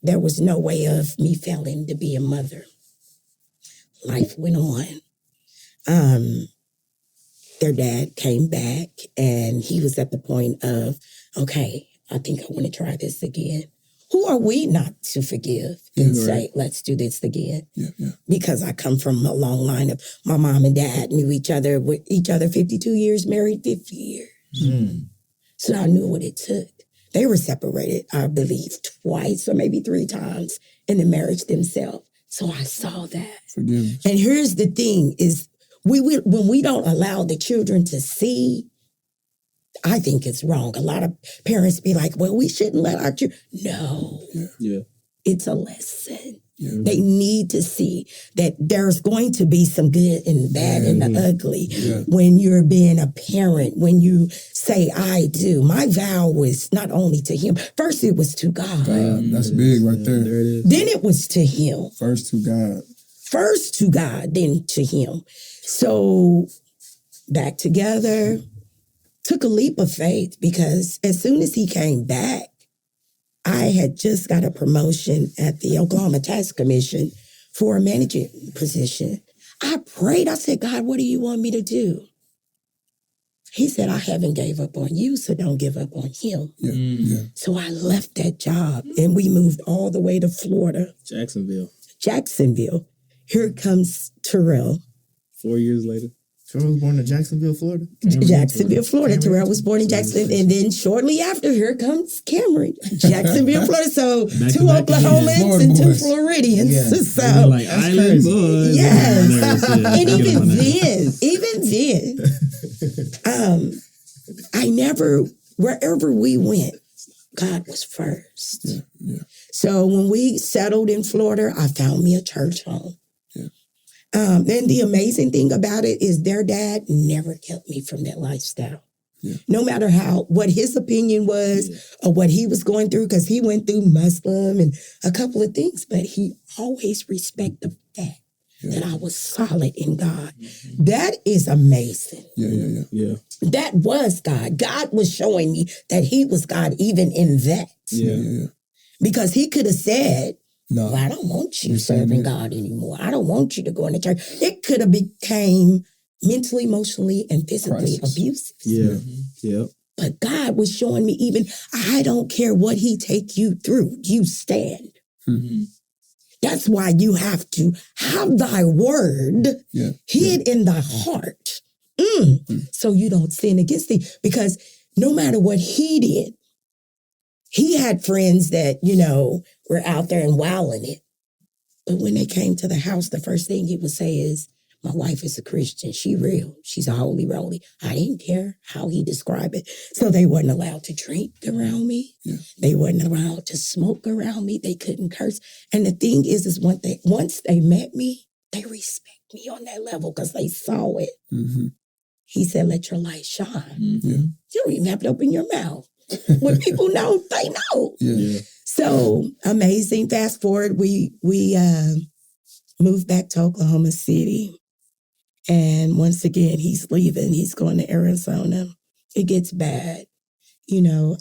way of me failing to be a mother. Life went on. Their dad came back and he was at the point of, okay, I think I want to try this again. Who are we not to forgive and say, let's do this again? Because I come from a long line of my mom and dad knew each other 52 years, married 50 years. So I knew what it took. They were separated, I believe, twice or maybe 3 times in the marriage themselves. So I saw that. Forgiveness. And here's the thing is, when we don't allow the children to see, I think it's wrong. A lot of parents be like, well, we shouldn't let our children. No. It's a lesson. They need to see that there's going to be some good and bad and the ugly when you're being a parent, when you say, I do. My vow was not only to him. First, it was to God. That's big right there. There it is. Then it was to him. First to God. First to God, then to him. So back together, took a leap of faith because as soon as he came back, I had just got a promotion at the Oklahoma Tax Commission for a management position. I prayed. I said, God, what do you want me to do? He said, I haven't gave up on you, so don't give up on him. So I left that job and we moved all the way to Florida. Jacksonville. Here comes Terrell. 4 years later. Terrell was born in Jacksonville, Florida? Jacksonville, Florida. Terrell was born in Jacksonville. And then shortly after, here comes Cameron. Jacksonville, Florida. So 2 Oklahomans and 2 Floridians. Yeah. So Like island boys. yes. And even then, I never, wherever we went, God was first. So when we settled in Florida, I found me a church home. And the amazing thing about it is their dad never kept me from that lifestyle. No matter what his opinion was or what he was going through, because he went through Muslim and a couple of things, but he always respected the fact that I was solid in God. That is amazing. That was God. God was showing me that he was God even in that. Because he could have said, no, well, I don't want you serving God anymore. I don't want you to go in the church. It could have became mentally, emotionally, and physically abusive. But God was showing me even, I don't care what he take you through. You stand. That's why you have to have thy word hid in thy heart. So you don't sin against thee. Because no matter what he did, he had friends that, were out there and wilding it. But when they came to the house, the first thing he would say is, My wife is a Christian. She real. She's a holy roly. I didn't care how he described it. So they wasn't allowed to drink around me. Yeah. They wasn't allowed to smoke around me. They couldn't curse. And the thing is once they met me, they respect me on that level because they saw it. Mm-hmm. He said, let your light shine. Yeah. You don't even have to open your mouth. When people know, they know. Yeah. So amazing. Fast forward, we moved back to Oklahoma City. And once again, he's leaving. He's going to Arizona. It gets bad. You know,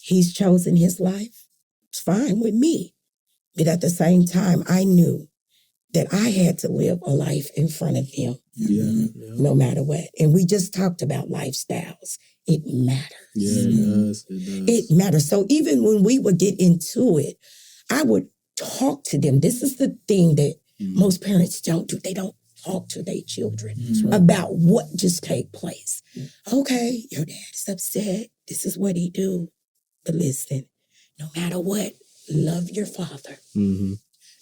he's chosen his life. It's fine with me. But at the same time, I knew that I had to live a life in front of him. Yeah. No matter what. And we just talked about lifestyles. It matters. Yeah, it does. It does. It matters. So even when we would get into it, I would talk to them. This is the thing that most parents don't do. They don't talk to their children about what just take place. Okay, your dad is upset. This is what he do. But listen, no matter what, love your father. Mm-hmm.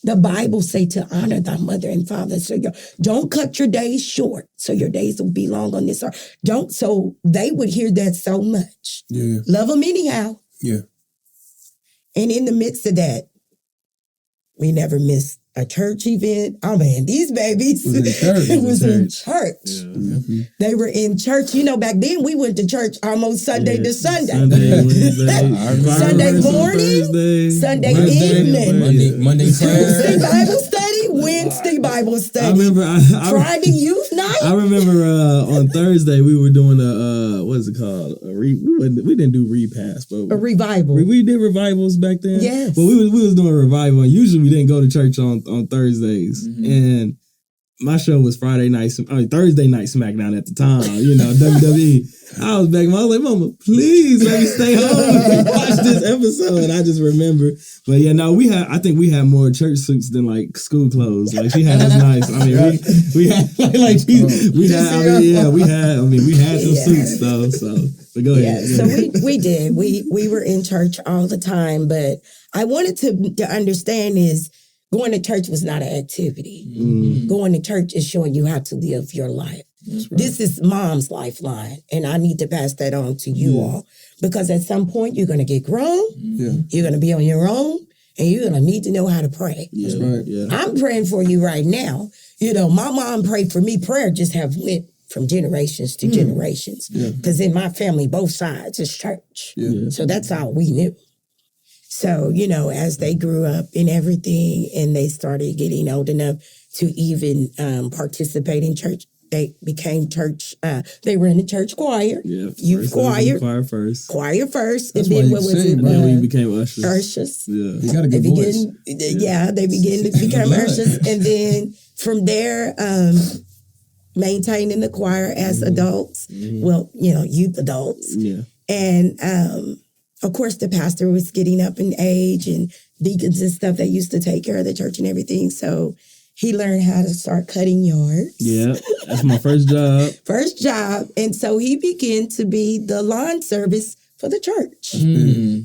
The Bible say to honor thy mother and father. So don't cut your days short. So your days will be long on this earth. Don't. So they would hear that so much. Yeah. Love them anyhow. Yeah. And in the midst of that, we never missed a church event. Oh man, these babies. Was in church. It was in church. Yeah. Mm-hmm. They were in church. You know, back then we went to church almost Sunday to Sunday. Sunday morning, Sunday evening. Monday Tuesday prayer. Bible study, Wednesday Bible study. I remember. Friday youth night. I remember on Thursday we were doing what is it called? We didn't do repass, but A revival. we did revivals back then. Yes. Well, we was doing a revival, and usually we didn't go to church on Thursdays, and my show was Thursday night SmackDown at the time. You know, WWE. I was back. I was like, "Mama, please let me stay home and watch this episode." And I just remember, but yeah, no, I think we had more church suits than like school clothes. Like she had us nice. I mean, we had we had some suits though. So, but go ahead. Yeah, so we did. We were in church all the time, but I wanted to understand is going to church was not an activity. Mm-hmm. Going to church is showing you how to live your life. Right. This is mom's lifeline, and I need to pass that on to you all because at some point you're going to get grown, you're going to be on your own, and you're going to need to know how to pray. Yeah, that's right. Yeah. I'm praying for you right now. You know, my mom prayed for me. Prayer just have went from generations to generations because in my family, both sides is church. Yeah. So that's all we knew. So, you know, as they grew up in everything and they started getting old enough to even participate in church, they became church. They were in the church choir, youth choir, choir first, That's and then what was it? And then we became ushers. Ushers. Yeah, you got a good voice. They began to become ushers, and then from there, maintaining the choir as adults. Well, you know, youth adults. Yeah, and of course, the pastor was getting up in age, and deacons and stuff that used to take care of the church and everything. So he learned how to start cutting yards. Yeah, that's my first job. First job. And so he began to be the lawn service for the church.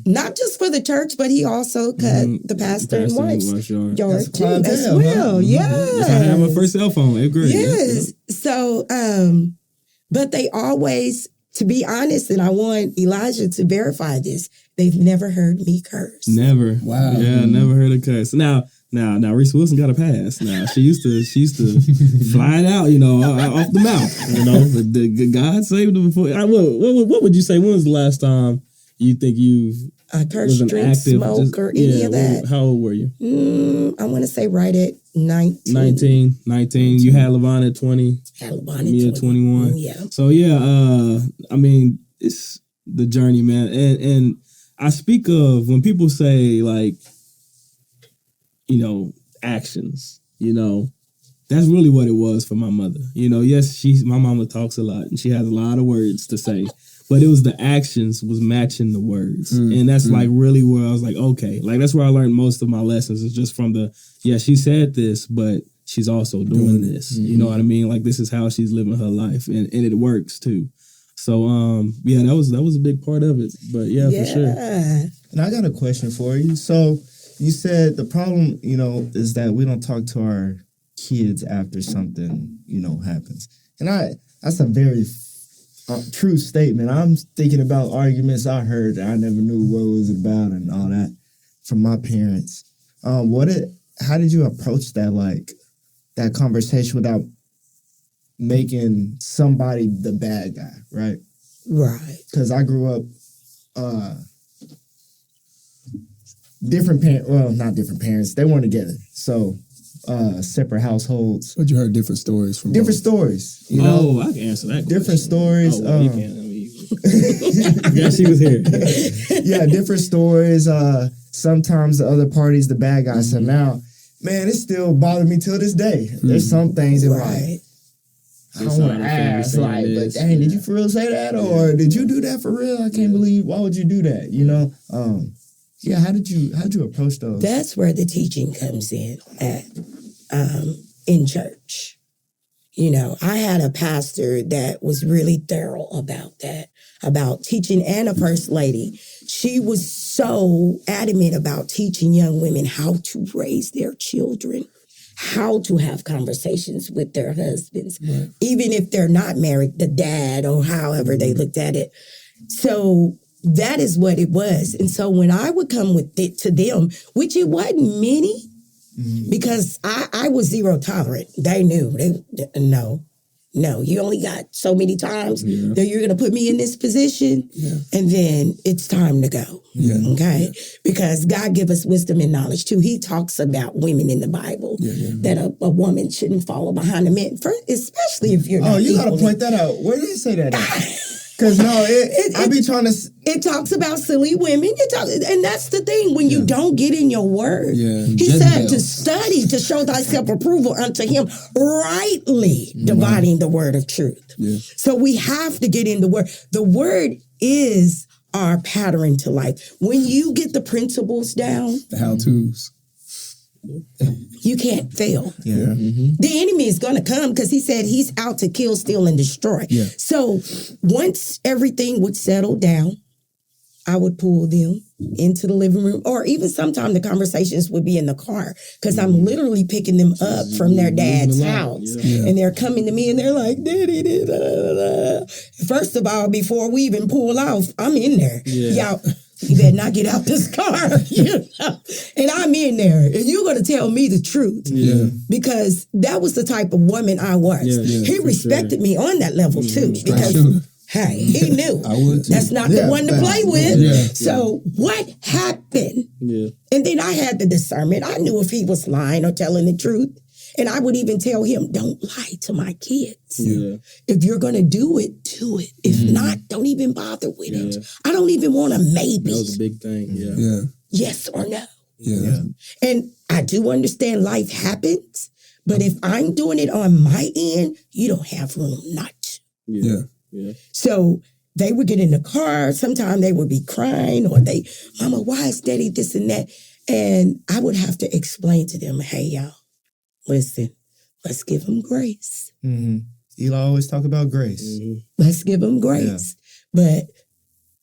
Not just for the church, but he also cut the pastor and wife's yard too as well. Huh? Yes. I had my first cell phone, 8th grade. Yes. So, but they always, to be honest, and I want Elijah to verify this, they've never heard me curse. Never. Wow. Yeah, never heard a curse. Now, Reese Wilson got a pass. Now she used to fly it out, you know, off the mouth. You know, but God saved her before. What would you say? When was the last time you think you cursed, drink, smoke, or any of that? How old were you? I want to say right at 19. 19. You had LaVon at 20. Had LaVon at 21. Yeah. So yeah, I mean, it's the journey, man. And I speak of when people say like, you know, actions, you know, that's really what it was for my mother. You know, yes, my mama talks a lot and she has a lot of words to say, but it was the actions was matching the words. And that's like really where I was like, okay, like that's where I learned most of my lessons is just from she said this, but she's also doing this. You know what I mean? Like this is how she's living her life and it works too. So, that was a big part of it, but for sure. And I got a question for you. So, you said the problem, you know, is that we don't talk to our kids after something, happens. And that's a very true statement. I'm thinking about arguments I heard that I never knew what it was about and all that from my parents. How did you approach that, like, that conversation without making somebody the bad guy, right? Right. Because I grew up different parents. Well, not different parents. They weren't together. So separate households. But you heard different stories from different both. stories. You know, I can answer that. Different stories. Oh, well, you can. Yeah, she was here. Yeah, different stories. Sometimes the other party's the bad guy. So now, man, it still bothers me till this day. There's some things that I don't want to ask, like, but dang, did you for real say that? Or did you do that for real? I can't believe, why would you do that? You know? How'd you approach those? That's where the teaching comes in in church. I had a pastor that was really thorough about that, about teaching, and a first lady. She was so adamant about teaching young women how to raise their children, how to have conversations with their husbands, even if they're not married, the dad, or however they looked at it. So that is what it was. And so when I would come with it to them, which it wasn't many, because I was zero tolerant. They knew. No, you only got so many times that you're going to put me in this position, and then it's time to go. Okay? Because God give us wisdom and knowledge, too. He talks about women in the Bible, that a woman shouldn't follow behind a man, especially if you're not. Oh, you got to point that out. Where did it say that at? Because, I be trying to... It talks about silly women. And that's the thing. When you don't get in your word, he Jezebel said to study, to show thyself approval unto him, rightly dividing the word of truth. So we have to get in the word. The word is our pattern to life. When you get the principles down... The how-tos. You can't fail. The enemy is going to come because he said he's out to kill, steal, and destroy. So once everything would settle down, I would pull them into the living room, or even sometimes the conversations would be in the car, because I'm literally picking them up from their dad's house. And they're coming to me and they're like, Daddy, da, da, da. First of all, before we even pull off, I'm in there. Y'all, you better not get out this car, And I'm in there, and you're going to tell me the truth. Because that was the type of woman I was. He respected me on that level, too. Because, hey, he knew. I would too. That's not the one to play with. So what happened? And then I had the discernment. I knew if he was lying or telling the truth. And I would even tell him, don't lie to my kids. If you're going to do it, do it. If not, don't even bother with it. I don't even want a maybe. That was a big thing. Yes or no. And I do understand life happens, but if I'm doing it on my end, you don't have room not to. So they would get in the car. Sometimes they would be crying, or Mama, why is Daddy this and that? And I would have to explain to them, hey, y'all, listen, let's give them grace. Eli always talk about grace. Let's give them grace. But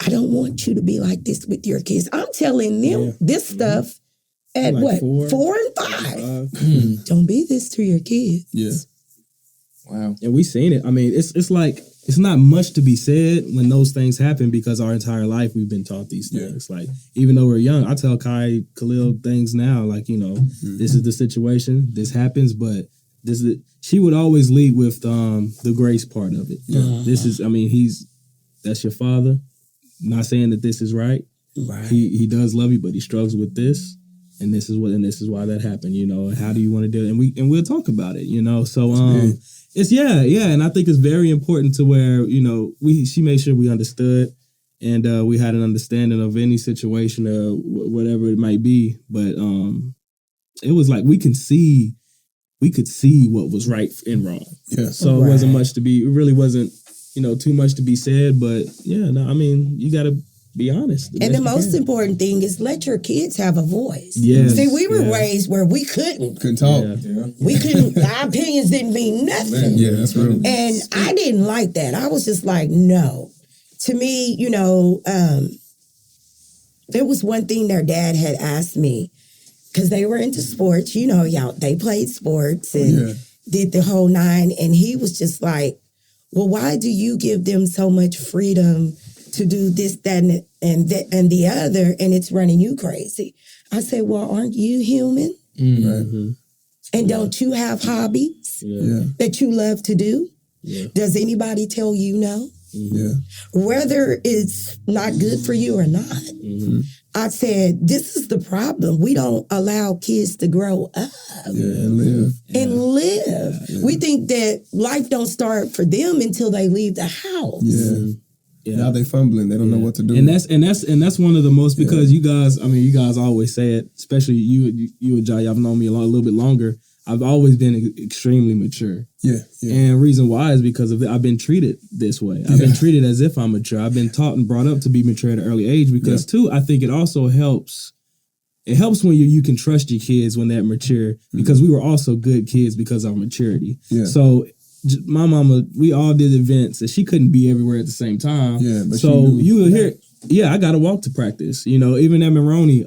I don't want you to be like this with your kids. I'm telling them this stuff at like 4 and 5. Don't be this to your kids. Wow. And we seen it. I mean, it's like, it's not much to be said when those things happen, because our entire life we've been taught these things. Like, even though we're young, I tell Khalil things now, like, this is the situation, this happens, but she would always lead with the grace part of it. This is, that's your father. Not saying that this is right. He does love you, but he struggles with this. And this is why that happened, how do you want to do it? And we'll talk about it, So it's and I think it's very important to where, she made sure we understood, and we had an understanding of any situation or whatever it might be. But it was like we could see what was right and wrong. So it wasn't much to be, it really wasn't, too much to be said, but you gotta be honest. And the most important thing is let your kids have a voice. Yes, See, we were raised where we couldn't talk. We couldn't, our opinions didn't mean nothing. That's real. And I didn't like that. I was just like, no. To me, there was one thing their dad had asked me, because they were into sports. You know, y'all, they played sports and did the whole nine. And he was just like, well, why do you give them so much freedom to do this, that, and the other, and it's running you crazy? I said, well, aren't you human? Right. And don't you have hobbies that you love to do? Yeah. Does anybody tell you no? Yeah. Whether it's not good for you or not. I said, this is the problem. We don't allow kids to grow up and live. Yeah. We think that life don't start for them until they leave the house. Yeah. Now they fumbling. They don't know what to do. And that's one of the most, because you guys always say it, especially you and Jai, y'all have known me a little bit longer. I've always been extremely mature. Yeah. And reason why is because of I've been treated this way. I've been treated as if I'm mature. I've been taught and brought up to be mature at an early age because too, I think it also helps. It helps when you can trust your kids when they're mature, because we were also good kids because of our maturity. Yeah. So my mama, we all did events and she couldn't be everywhere at the same time. Yeah. But so you will hear, I got to walk to practice. You know, even at Maroney,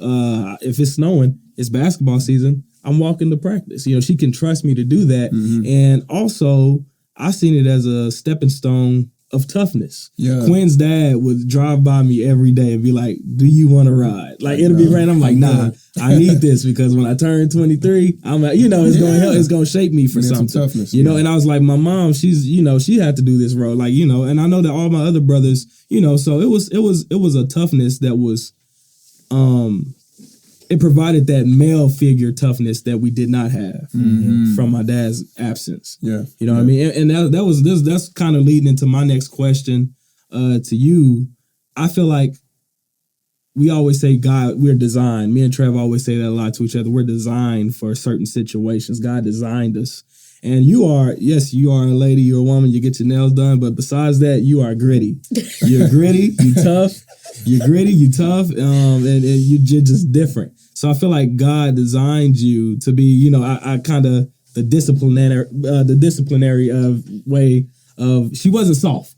if it's snowing, it's basketball season, I'm walking to practice. You know, she can trust me to do that. And also, I seen it as a stepping stone of toughness. Yeah. Quinn's dad would drive by me every day and be like, do you want to ride? Like, it'll be rain. I'm like, nah, I need this because when I turn 23, I'm like, it's going to help. It's going to shape me for something. Some toughness, you know, and I was like, my mom, she's, she had to do this road. Like, and I know that all my other brothers, so it was a toughness that was, it provided that male figure toughness that we did not have from my dad's absence. Yeah. You know what I mean? And that's kind of leading into my next question to you. I feel like we always say, God, we're designed. Me and Trev always say that a lot to each other. We're designed for certain situations. God designed us. And you are a lady, you're a woman, you get your nails done. But besides that, you are gritty. You're gritty, you tough. You're gritty, you tough, and you're just different. So I feel like God designed you to be, I kind of the disciplinary way of. She wasn't soft.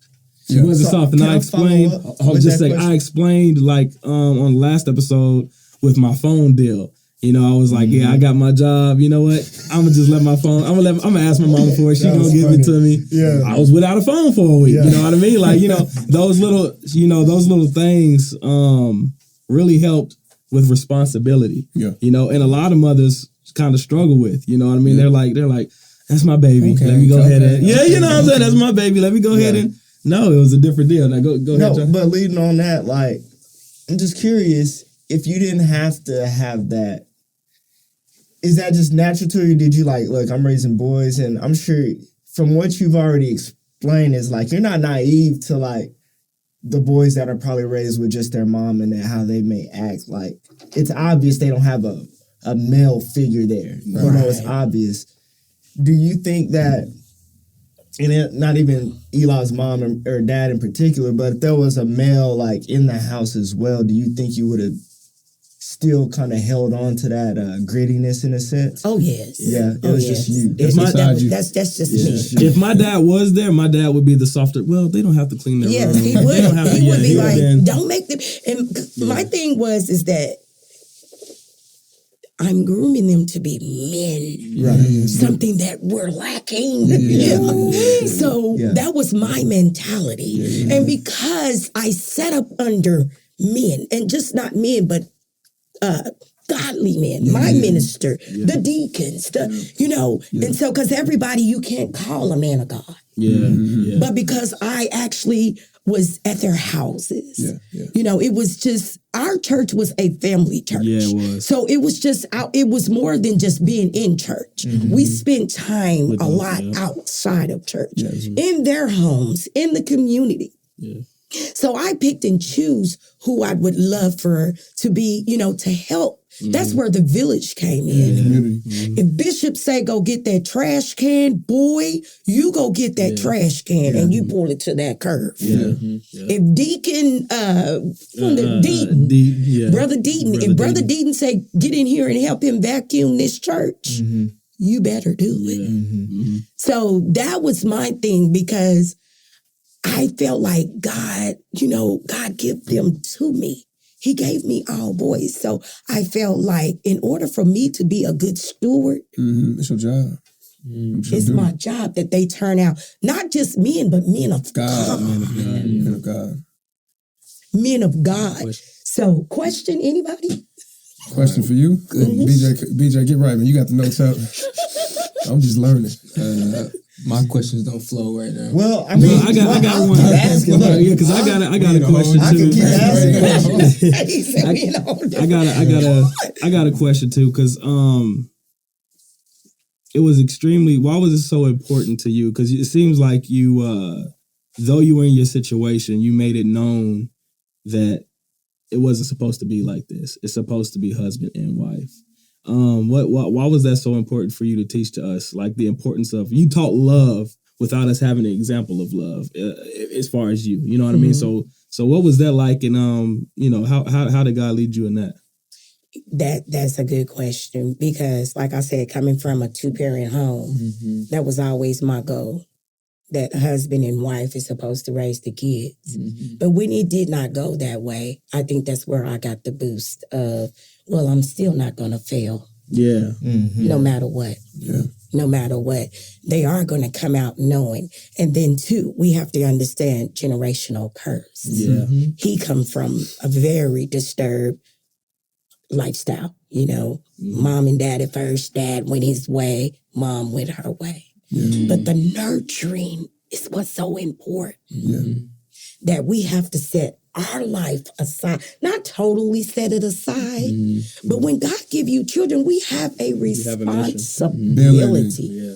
She wasn't soft, and I explained. I explained like on the last episode with my phone deal. I was like, I got my job. You know what? I'm gonna just let my phone. I'm gonna ask my mama for it. She gonna give it to me. Yeah. I was without a phone for a week. Yeah. You know what I mean? Like, those little things really helped with responsibility. Yeah. And a lot of mothers kind of struggle with. You know what I mean? Yeah. They're like, that's my baby. Okay, let me go ahead and you know what I'm saying? That's my baby. Let me go ahead and. No, it was a different deal. Now go ahead, John. But leading on that, like, I'm just curious if you didn't have to have that. Is that just natural to you? Did you look, I'm raising boys, and I'm sure from what you've already explained is you're not naive to the boys that are probably raised with just their mom and how they may act. Like, it's obvious they don't have a male figure there. Right. It's obvious. Do you think that, and not even Eli's mom or dad in particular, but if there was a male in the house as well, do you think you would have still kind of held on to that grittiness in a sense? Oh, yes. Yeah, it was just you. That's just me. If my dad was there, my dad would be the softer. Well, they don't have to clean their room. Yes, he would. He would be like, don't make them. And my thing is that I'm grooming them to be men. Right. Something that we're lacking. So that was my mentality. Yeah. And because I set up under men, and just not men, but godly men, my minister, the deacons, and so because everybody, you can't call a man of God. But because I actually was at their houses, it was just, our church was a family church. Yeah, it was. So it was just, it was more than just being in church. We spent time a lot outside of church, in their homes, in the community. Yeah. So I picked and choose who I would love to be, to help. That's where the village came in. If Bishop say, go get that trash can, boy, you go get that trash can and you pull it to that curve. If Deacon, Brother Deaton, if Brother Deaton say, get in here and help him vacuum this church, you better do it. So that was my thing, because I felt like God, God give them to me. He gave me all boys. So I felt like in order for me to be a good steward, It's your job. it's my job that they turn out not just men, but men of God. Men of God. Men of God. So, question anybody? Question for you, BJ. Get right, man. You got the notes up. I'm just learning. My questions don't flow right now. Well, I mean, I got one. Asking, look, Yeah, because I got a question I can too. keep asking questions. He said, we in a whole different- I got a question too, because it was extremely. Why was it so important to you? Because it seems like you, though you were in your situation, you made it known that it wasn't supposed to be like this. It's supposed to be husband and wife. Why was that so important for you to teach to us? Like the importance of, you taught love without us having an example of love, as far as you know what I mean? So what was that like? And, how did God lead you in that? That's a good question because, like I said, coming from a 2-parent home, that was always my goal. That husband and wife is supposed to raise the kids. But when it did not go that way, I think that's where I got the boost of, well, I'm still not going to fail. Yeah. No matter what. Yeah. No matter what. They are going to come out knowing. And then, too, we have to understand generational curse. Yeah. He come from a very disturbed lifestyle, Mom and dad at first, dad went his way, mom went her way. But the nurturing is what's so important. That we have to set our life aside, not totally set it aside, but when God give you children, we have a responsibility.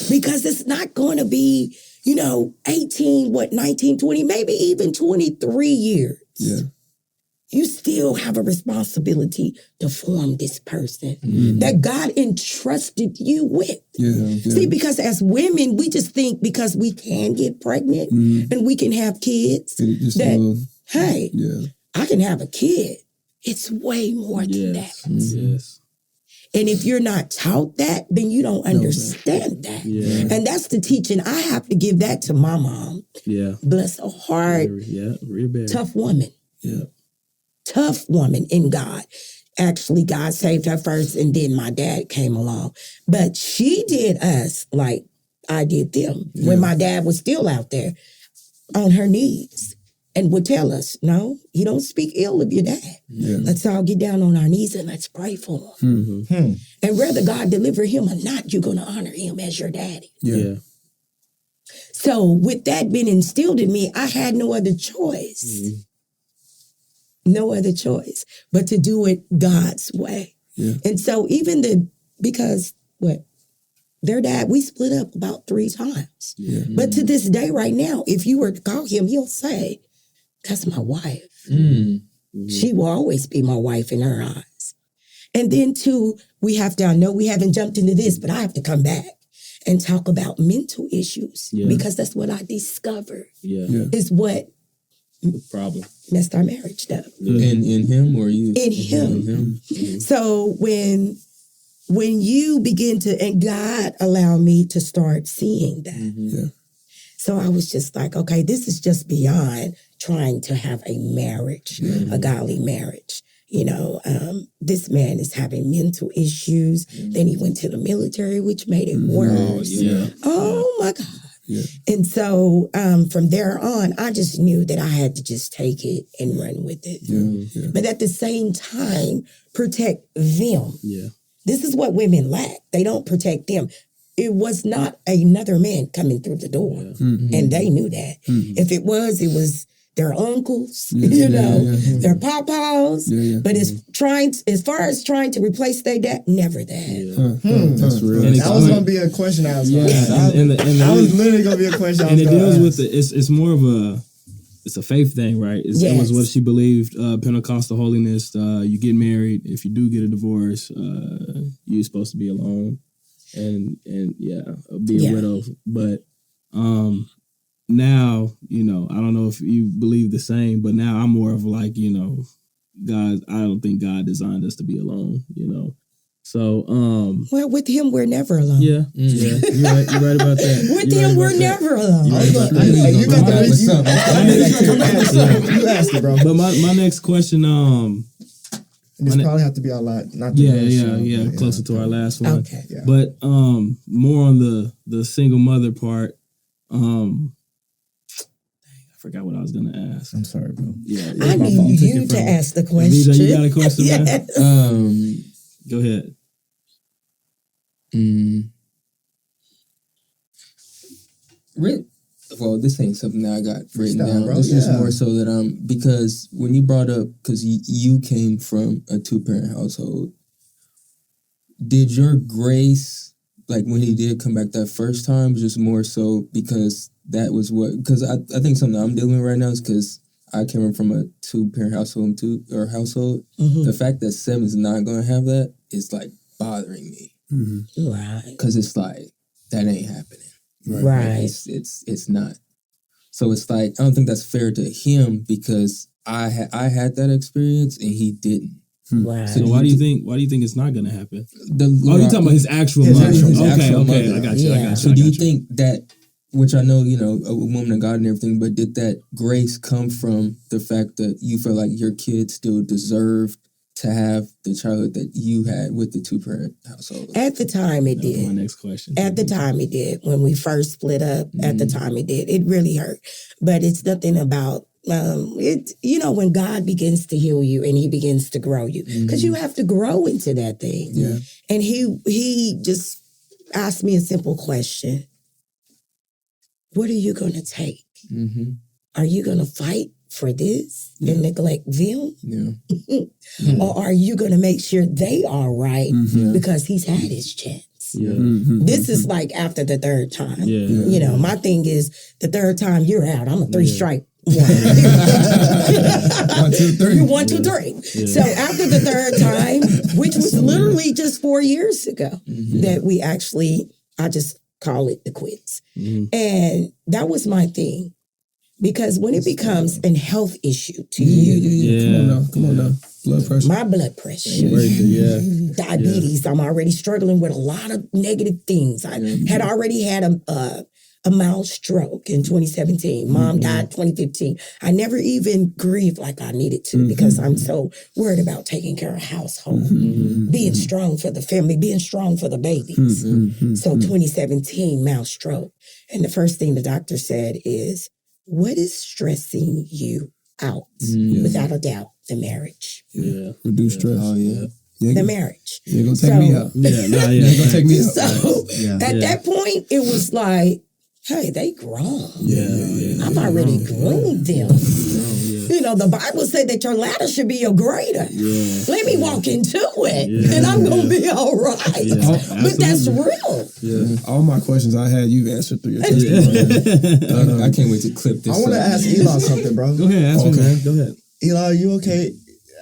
Because it's not going to be, 18, 19, 20, maybe even 23 years. Yeah. You still have a responsibility to form this person that God entrusted you with. See, because as women, we just think because we can get pregnant and we can have kids hey, I can have a kid. It's way more than that. Yes. And if you're not taught that, then you don't understand that. And that's the teaching. I have to give that to my mom. Yeah. Bless her heart. Real bad. Tough woman. Yeah. Tough woman in God. Actually, God saved her first, and then my dad came along. But she did us like I did them when my dad was still out there on her knees and would tell us, no, you don't speak ill of your dad. Let's all get down on our knees and let's pray for him. And whether God deliver him or not, you're going to honor him as your daddy. So with that being instilled in me, I had no other choice. No other choice but to do it God's way. And so because their dad, we split up about 3 times. But to this day right now, if you were to call him, he'll say, that's my wife. She will always be my wife in her eyes. And then too, I know we haven't jumped into this, but I have to come back and talk about mental issues because that's what I discovered is what problem messed our marriage up. In him or you? In him. So when you begin to, and God allowed me to start seeing that. So I was just like, okay, this is just beyond trying to have a marriage, a godly marriage. This man is having mental issues. Then he went to the military, which made it worse. Oh my God. And so from there on, I just knew that I had to just take it and run with it. But at the same time, protect them. This is what women lack. They don't protect them. It was not another man coming through the door. And they knew that. If it was their uncles, their papas. But as far as trying to replace their dad, never that. That's real. That was going to be a question I was going to ask. That was literally going to be a question I was going to ask. And it deals with it's more of it's a faith thing, right? It was what she believed, Pentecostal holiness. You get married. If you do get a divorce, you're supposed to be alone and be a widow. But now, I don't know if you believe the same, but now I'm more of like, God, I don't think God designed us to be alone, So, Well, with him, we're never alone. yeah, you're right about that. With You're him, right we're about that. never alone. You asked it, bro. But my next question, This probably have to be our last. Not the yeah, last show, closer to our last one. Okay. Yeah. But more on the single mother part. I forgot what I was gonna ask. I'm sorry, bro. Yeah, I my need fault. Took you it to from me. ask the Vija, question. you got a question, man? Yes. Go ahead. Well, this ain't something that I got written Freestyle, down. bro, This is yeah. more so that because when you brought up, because you came from a 2-parent household, did your grace, like when he did come back that first time, just more so because that was what? Because I think something I'm dealing with right now is because I came from a 2-parent household household. Mhm. The fact that Seven's not going to have that is like bothering me Right. because it's like that ain't happening. Right. It's not. So it's like I don't think that's fair to him because I had that experience and he didn't. Right. So why do you think it's not gonna happen? The You talking about his actual His mother? actual- Okay, actual okay, mother. I got you. Yeah. So do you think that, which I know, a woman of God and everything, but did that grace come from the fact that you feel like your kids still deserved to have the childhood that you had with the 2-parent household? At the time, it That was my did. next question. At the time, it did. When we first split up, at the time, it did. It really hurt. But it's nothing about it. When God begins to heal you and He begins to grow you, because you have to grow into that thing. Yeah. And he just asked me a simple question: what are you going to take? Mm-hmm. Are you going to fight for this and neglect them? Yeah. Or are you going to make sure they are right Yeah. because he's had his chance? Yeah. This is like after the third time. Yeah. My thing is the third time you're out. I'm a 3-stripe one. 1, 2, 3. You 1, 2, 3. So after the third time, which was literally just 4 years ago, that we actually, I just call it the quits. And that was my thing. Because when it becomes an health issue to you, Come on now. Blood pressure. my blood pressure, diabetes, I'm already struggling with a lot of negative things. I had already had a mild stroke in 2017. Mom died 2015. I never even grieved like I needed to because I'm so worried about taking care of household, being strong for the family, being strong for the babies. So 2017, mild stroke. And the first thing the doctor said is, what is stressing you out? Without a doubt, the marriage. Yeah. Reduce stress. Oh yeah. The marriage. You're going to take me out. Yeah. Nah, yeah. You're going to take me out. So at that point, it was like, hey, they grown. Yeah. I've already groomed them. The Bible said that your latter should be your greater. Yeah. Let me walk into it, and I'm going to be all right. Yeah, But that's real. Yeah. All my questions I had, you've answered through your testimony. I can't wait to clip this. I want to ask Eli something, bro. Go ahead, ask me, Okay. man. Go ahead. Eli, are you okay?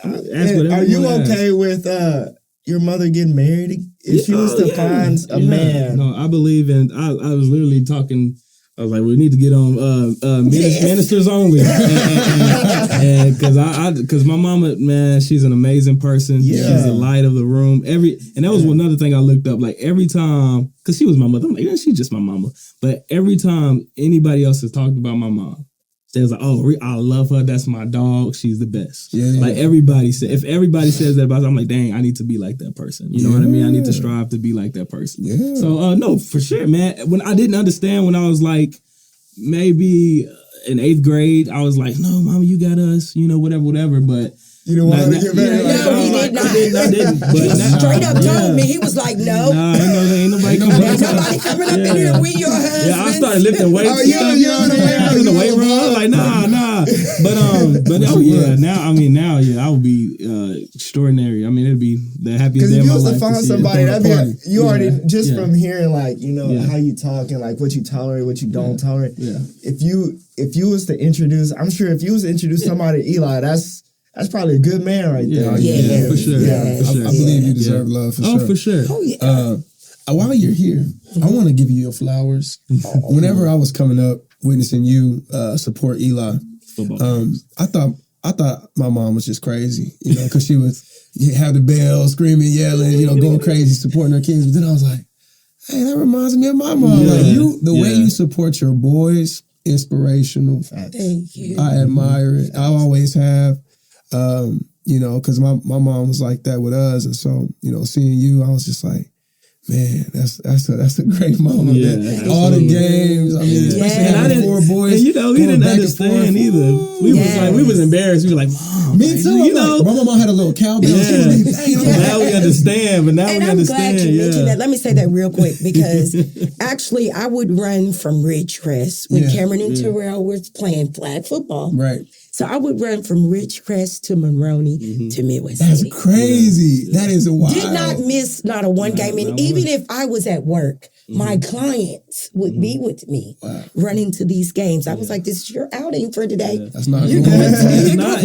Ask whatever Are you wanna ask. okay with your mother getting married? If she was to find a man, No, I believe in. I was literally talking. I was like, we need to get on ministers only, and because my mama, man, she's an amazing person. Yeah. She's the light of the room. And that was another thing I looked up. Like every time, because she was my mother, I'm like, yeah, she's just my mama. But every time anybody else has talked about my mom, they was like, oh, I love her. That's my dog. She's the best. Yeah. Like everybody said, if everybody says that about her, I'm like, dang, I need to be like that person. You know what I mean? I need to strive to be like that person. Yeah. So no, for sure, man. When I didn't understand, when I was like maybe in 8th grade, I was like, no, mama, you got us, whatever. But you don't want her to get married. No, he did not. I didn't. But He straight up told me, he was like, no. Nah, ain't nobody coming Ain't nobody coming up in here with your husband. Yeah, I started lifting weights. Oh, yeah, I was in the weight room. I was like, nah. But oh yeah, now I would be extraordinary. I mean, it'd be the happiest Because day if of you my was life. to find see it. somebody, that'd be you already just Yeah. from hearing Yeah. how you talk and like what you tolerate, what you don't tolerate. Yeah. If you was to introduce, I'm sure if you was to introduce somebody to Eli, that's probably a good man right there. Yeah, for sure. Yeah. For sure. I believe you deserve love for sure. For sure. Oh, yeah. While you're here, I want to give you your flowers. Whenever I was coming up, witnessing you support Eli, Football. I thought I thought my mom was just crazy, you know, because she would have the bell, screaming, yelling, you know, going crazy, supporting her kids. But then I was like, hey, that reminds me of my mom. Yeah. Like the way you support your boys, inspirational. Thank you. I admire it. I always have, you know, because my mom was like that with us. And so, you know, seeing you, I was just like, man, that's a great moment. Yeah, Man. All the games, I mean, especially having 4 boys. And you know, we didn't understand either. We was embarrassed. We were like, Mom, me too. You know, my mom had a little cowbell. Yeah. Now we understand, but now And we I'm understand. glad you mentioned that. Let me say that real quick because actually I would run from Ridgecrest when Cameron and Terrell were playing flag football. Right. So I would run from Ridgecrest to Monroney to Midwest That's City. crazy. Yeah. That is a wild. Did not miss not a one game. And even if I was at work, my clients would be with me running to these games. I was like, this is your outing for today. That's not You're normal. going to It's not,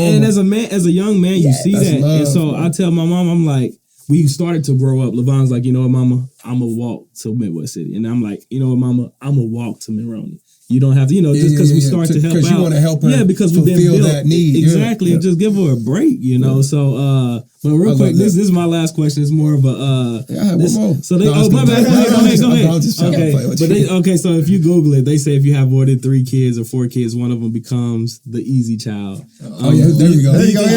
and as a young man, you see That's that. love, and so man. I tell my mom, I'm like, we started to grow up. LaVon's like, you know what, Mama, I'm gonna walk to Midwest City, and I'm like, you know what, Mama, I'm gonna walk to Monroney. You don't have to, you know, just because we start to help out. Because you want to help her. Yeah, because we've been fulfill built. that need. Exactly, Yeah. and just give her a break, you know. So, but real quick, this is my last question. It's more of a. I had one more. So they. No, My bad. Go ahead. I was just trying to play with you. Okay. So if you Google it, they say if you have more than 3 kids or 4 kids, one of them becomes the easy child. Oh yeah, there you go. There you go. Do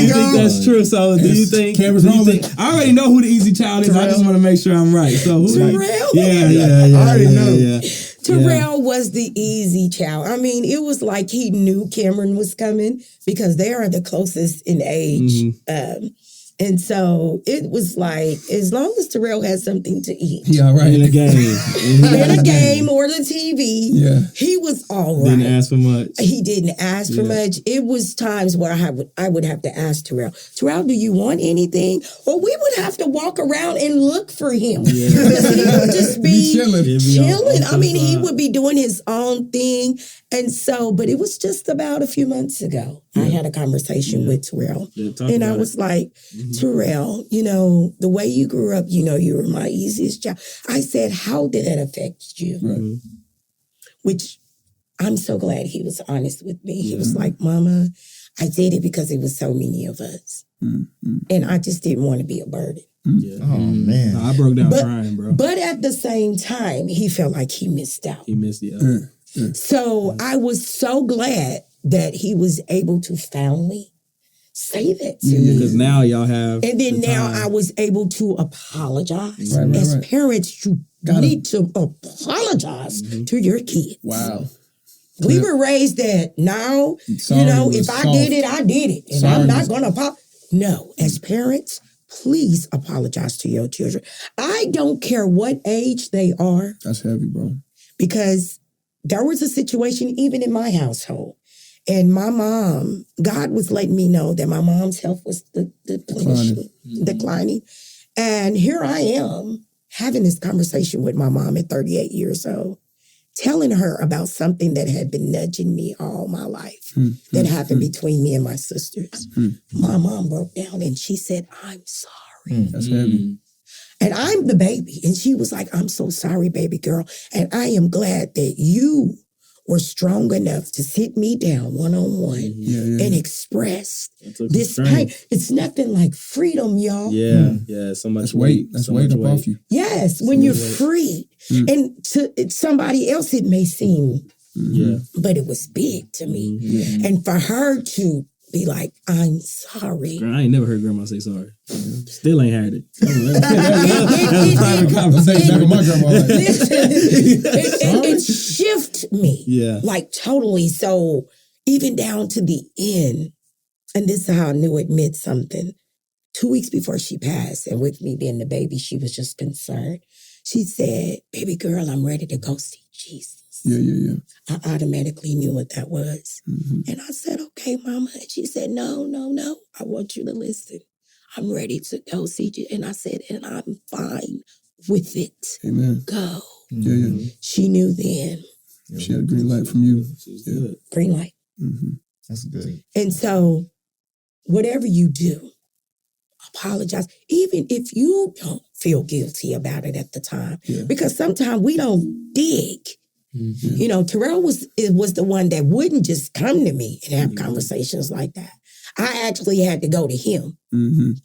you think that's true? So do you think? Cameras rolling. I already know who the easy child is. I just want to make sure I'm right. So who? Terrell? Yeah. I already know. Yeah. Terrell was the easy child. I mean, it was like he knew Cameron was coming because they are the closest in age. And so it was like, as long as Terrell had something to eat. Yeah, right. In a game. In a game or the TV, he was all right. Didn't ask for much. He didn't ask for much. It was times where I would have to ask Terrell, do you want anything? Or we would have to walk around and look for him. Because he would just be chilling. I mean, he would be doing his own thing. And so, but it was just about a few months ago. I had a conversation with Terrell. And I was like, Terrell, you know, the way you grew up, you know, you were my easiest child. I said, how did that affect you? Right. Which I'm so glad he was honest with me. He was like, Mama, I did it because it was so many of us. And I just didn't want to be a burden. Oh, man. I broke down crying, bro. But at the same time, he felt like he missed out. He missed the other. So I was so glad that he was able to finally say that to me. Because now y'all have. And then now I was able to apologize. As parents, you need to apologize to your kids. Wow. We were raised that now, you know, if I did it, I did it. And I'm not going to apologize. No, as parents, please apologize to your children. I don't care what age they are. That's heavy, bro. Because there was a situation even in my household. And my mom, God was letting me know that my mom's health was declining. And here I am having this conversation with my mom at 38 years old, telling her about something that had been nudging me all my life that happened between me and my sisters. My mom broke down and she said, I'm sorry. That's heavy. And I'm the baby. And she was like, I'm so sorry, baby girl. And I am glad that you were strong enough to sit me down one-on-one and express this pain. It's nothing like freedom, y'all. Yeah, so much weight. That's weight up off you. Yes, when you're free. And to somebody else, it may seem, but it was big to me. And for her to be like, I'm sorry. Girl, I ain't never heard grandma say sorry. Still ain't heard it. That's a private conversation. My grandma like, it shifted me. Like totally. So even down to the end, and this is how I knew it meant something. 2 weeks before she passed, and with me being the baby, she was just concerned. She said, baby girl, I'm ready to go see Jesus. Yeah. I automatically knew what that was. And I said, okay, Mama. And she said, no. I want you to listen. I'm ready to go see you. And I said, and I'm fine with it. Amen. Go. Yeah. She knew then. She had a green light from you. Green light. That's good. And so whatever you do, apologize. Even if you don't feel guilty about it at the time. Because sometimes we don't dig You know, Terrell was the one that wouldn't just come to me and have conversations like that. I actually had to go to him.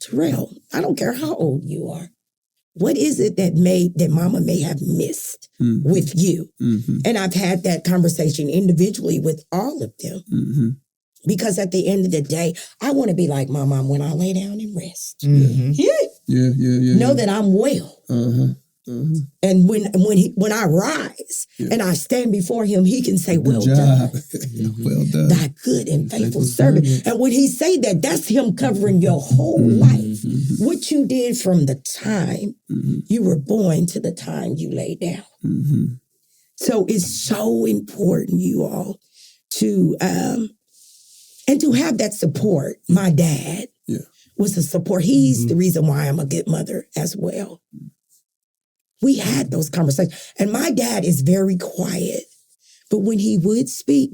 Terrell, I don't care how old you are. What is it that mama may have missed with you? And I've had that conversation individually with all of them. Because at the end of the day, I want to be like my mom when I lay down and rest. Know that I'm well. And when I rise and I stand before him, he can say, well done. Well done. Thy good and faithful servant. And when he say that, that's him covering your whole life. What you did from the time you were born to the time you lay down. So it's so important, you all, to and to have that support. My dad was a support. He's the reason why I'm a good mother as well. We had those conversations. And my dad is very quiet. But when he would speak,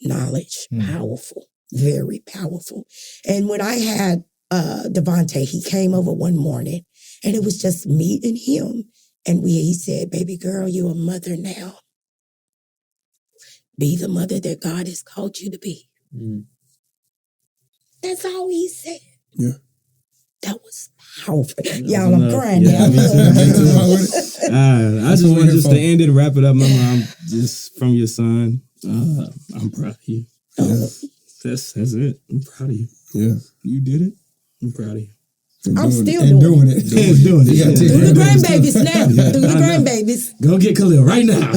knowledge, powerful, very powerful. And when I had Devontae, he came over one morning and it was just me and him. And he said, baby girl, you're a mother now. Be the mother that God has called you to be. That's all he said. That was powerful. Y'all, I'm crying now. I just want to end it, wrap it up, Mama. I'm just from your son. I'm proud of you. That's it. I'm proud of you. You did it. I'm proud of you. I'm still doing it. Doing it. Do the grandbabies now. Do the grandbabies. Go get Khalil right now.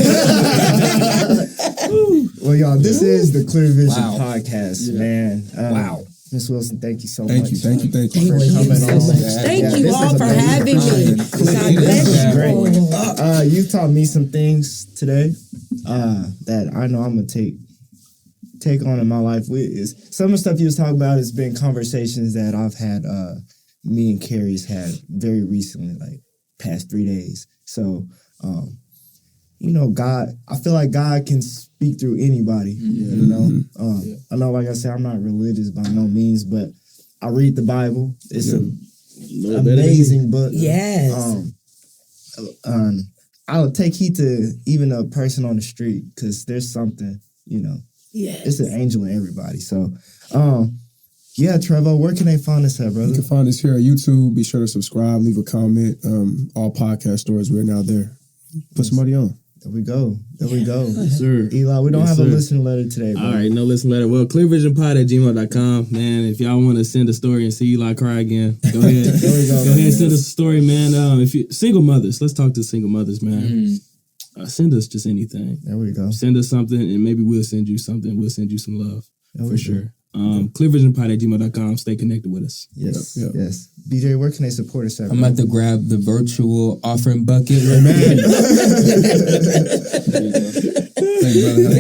Well, y'all, this is the Clear Vision podcast, man. Wow. Ms. Wilson, thank you so much. Thank you Thank for you coming so on. much. Thank you all for having me. God bless you. You taught me some things today that I know I'm gonna take on in my life. Some of the stuff you was talking about has been conversations that I've had. Me and Carrie's had very recently, like past 3 days. So, you know, God, I feel like God can speak through anybody, you know? I know, like I said, I'm not religious by no means, but I read the Bible. It's an amazing book. Yes. I'll take heed to even a person on the street because there's something, you know. Yes. It's an angel in everybody. So, yeah, Trevor, where can they find us at, brother? You can find us here at YouTube. Be sure to subscribe, leave a comment. All podcast stores, we're now there. Put somebody on. There we go. Yes, sir. Eli, we don't have a listener letter today, bro. All right, no listener letter. Well, clearvisionpod@gmail.com. Man, if y'all want to send a story and see Eli cry again, go ahead. There we go. Go ahead and send us a story, man. If you single mothers, let's talk to single mothers, man. Send us just anything. There we go. Send us something, and maybe we'll send you something. We'll send you some love for sure. Clearvisionpod@gmail.com. Stay connected with us. Yes. Yes. BJ, where can they support us at? I'm about to grab the virtual offering bucket. Man. Hey, brother. I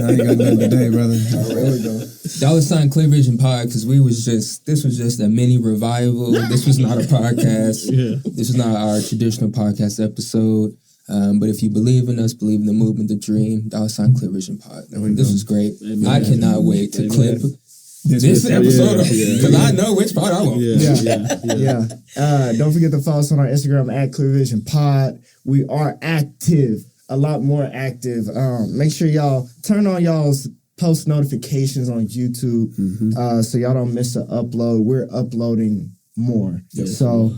ain't got nothing today, brother. There we go. $sign Clear Vision Pod, because this was just a mini revival. This was not a podcast. This was not our traditional podcast episode. But if you believe in us, believe in the movement, the dream, $sign Clear Vision Pod. This was great. Amen. I cannot wait to clip this episode because I know which part I want. Yeah. Don't forget to follow us on our Instagram at Clear Vision Pod. We are active, a lot more active. Make sure y'all turn on y'all's post notifications on YouTube so y'all don't miss an upload. We're uploading more. So,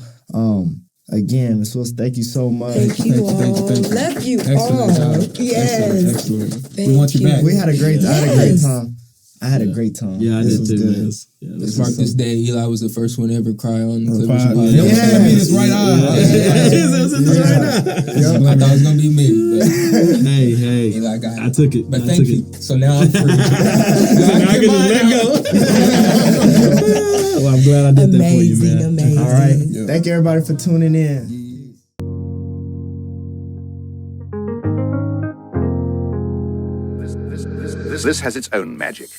again, Ms. Wilson, thank you so much. Thank you all. Love you Excellent all. job. Yes. Excellent. We want you back. We had a great time. I had a great time. I had a great time. Yeah, I this did was too, good. man. Let's mark this day. Eli was the first one to ever cry on Clear Vision Pod. Yeah, his right eye. I thought it was gonna be me, but Hey, Eli got it. I took it. But thank you. So now I'm free. Now I can just let go. Well, I'm glad I did that for you, man. Amazing. All right. Thank you, everybody, for tuning in. This has its own magic.